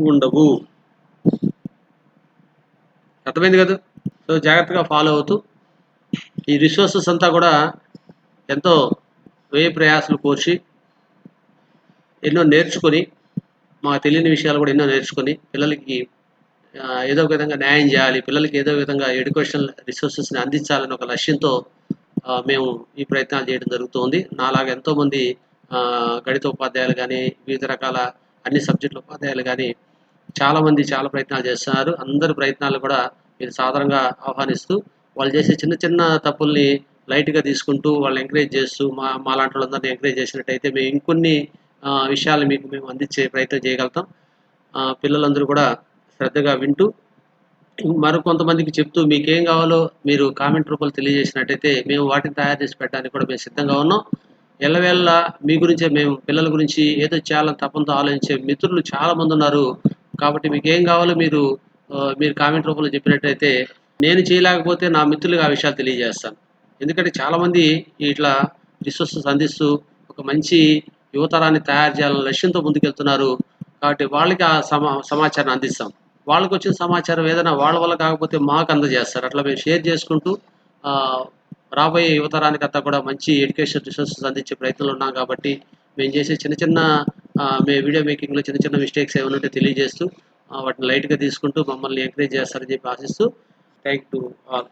ఉండవు. అర్థమైంది కదా? సో జాగ్రత్తగా ఫాలో అవుతూ ఈ రిసోర్సెస్ అంతా కూడా ఎంతో వ్యయ ప్రయాసలు కోర్చి ఎన్నో నేర్చుకొని మాకు తెలియని విషయాలు కూడా ఎన్నో నేర్చుకొని పిల్లలకి ఏదో ఒక విధంగా న్యాయం చేయాలి, పిల్లలకి ఏదో విధంగా ఎడ్యుకేషనల్ రిసోర్సెస్ని అందించాలని ఒక లక్ష్యంతో మేము ఈ ప్రయత్నాలు చేయడం జరుగుతుంది. నాలాగా ఎంతోమంది గణిత ఉపాధ్యాయులు కానీ, వివిధ రకాల అన్ని సబ్జెక్టుల ఉపాధ్యాయులు కానీ చాలామంది చాలా ప్రయత్నాలు చేస్తున్నారు. అందరి ప్రయత్నాలు కూడా మీరు సాధారణంగా ఆహ్వానిస్తూ వాళ్ళు చేసే చిన్న చిన్న తప్పుల్ని లైట్గా తీసుకుంటూ వాళ్ళని ఎంకరేజ్ చేస్తూ మాలాంటి వాళ్ళందరినీ ఎంకరేజ్ చేసినట్టయితే మేము ఇంకొన్ని విషయాలు మీకు మేము అందించే ప్రయత్నం చేయగలుగుతాం. పిల్లలందరూ కూడా శ్రద్ధగా వింటూ మరికొంతమందికి చెప్తూ మీకేం కావాలో మీరు కామెంట్ రూపంలో తెలియజేసినట్టయితే మేము వాటిని తయారు చేసి పెట్టడానికి కూడా మేము సిద్ధంగా ఉన్నాం. ఎల్లవేళలా మీ గురించే మేము పిల్లల గురించి ఏదో చేయాలని తపనతో ఆలోచించే మిత్రులు చాలామంది ఉన్నారు. కాబట్టి మీకేం కావాలో మీరు కామెంట్ రూపంలో చెప్పినట్టయితే నేను చేయలేకపోతే నా మిత్రులకు ఆ విషయాలు తెలియజేస్తాను. ఎందుకంటే చాలామంది ఇట్లా రిసోర్సెస్ అందిస్తూ ఒక మంచి యువతరాన్ని తయారు చేయాలనే లక్ష్యంతో ముందుకెళ్తున్నారు. కాబట్టి వాళ్ళకి ఆ సమాచారాన్ని అందిస్తాం. వాళ్ళకొచ్చిన సమాచారం ఏదైనా వాళ్ళ వల్ల కాకపోతే మాకు అందజేస్తారు. అట్లా మేము షేర్ చేసుకుంటూ ఆహ్, రాబోయే యువతరానికంతా కూడా మంచి ఎడ్యుకేషన్ రిసోర్సెస్ అందించే ప్రయత్నంలో ఉన్నాం కాబట్టి, మేము చేసే చిన్న చిన్న వీడియో మేకింగ్‌లో చిన్న చిన్న మిస్టేక్స్ ఏమైనా ఉంటే తెలియజేస్తూ వాటిని లైట్‌గా తీసుకుంటూ మమ్మల్ని ఎంకరేజ్ చేస్తారని చెప్పి ఆశిస్తూ థాంక్ టు ఆల్.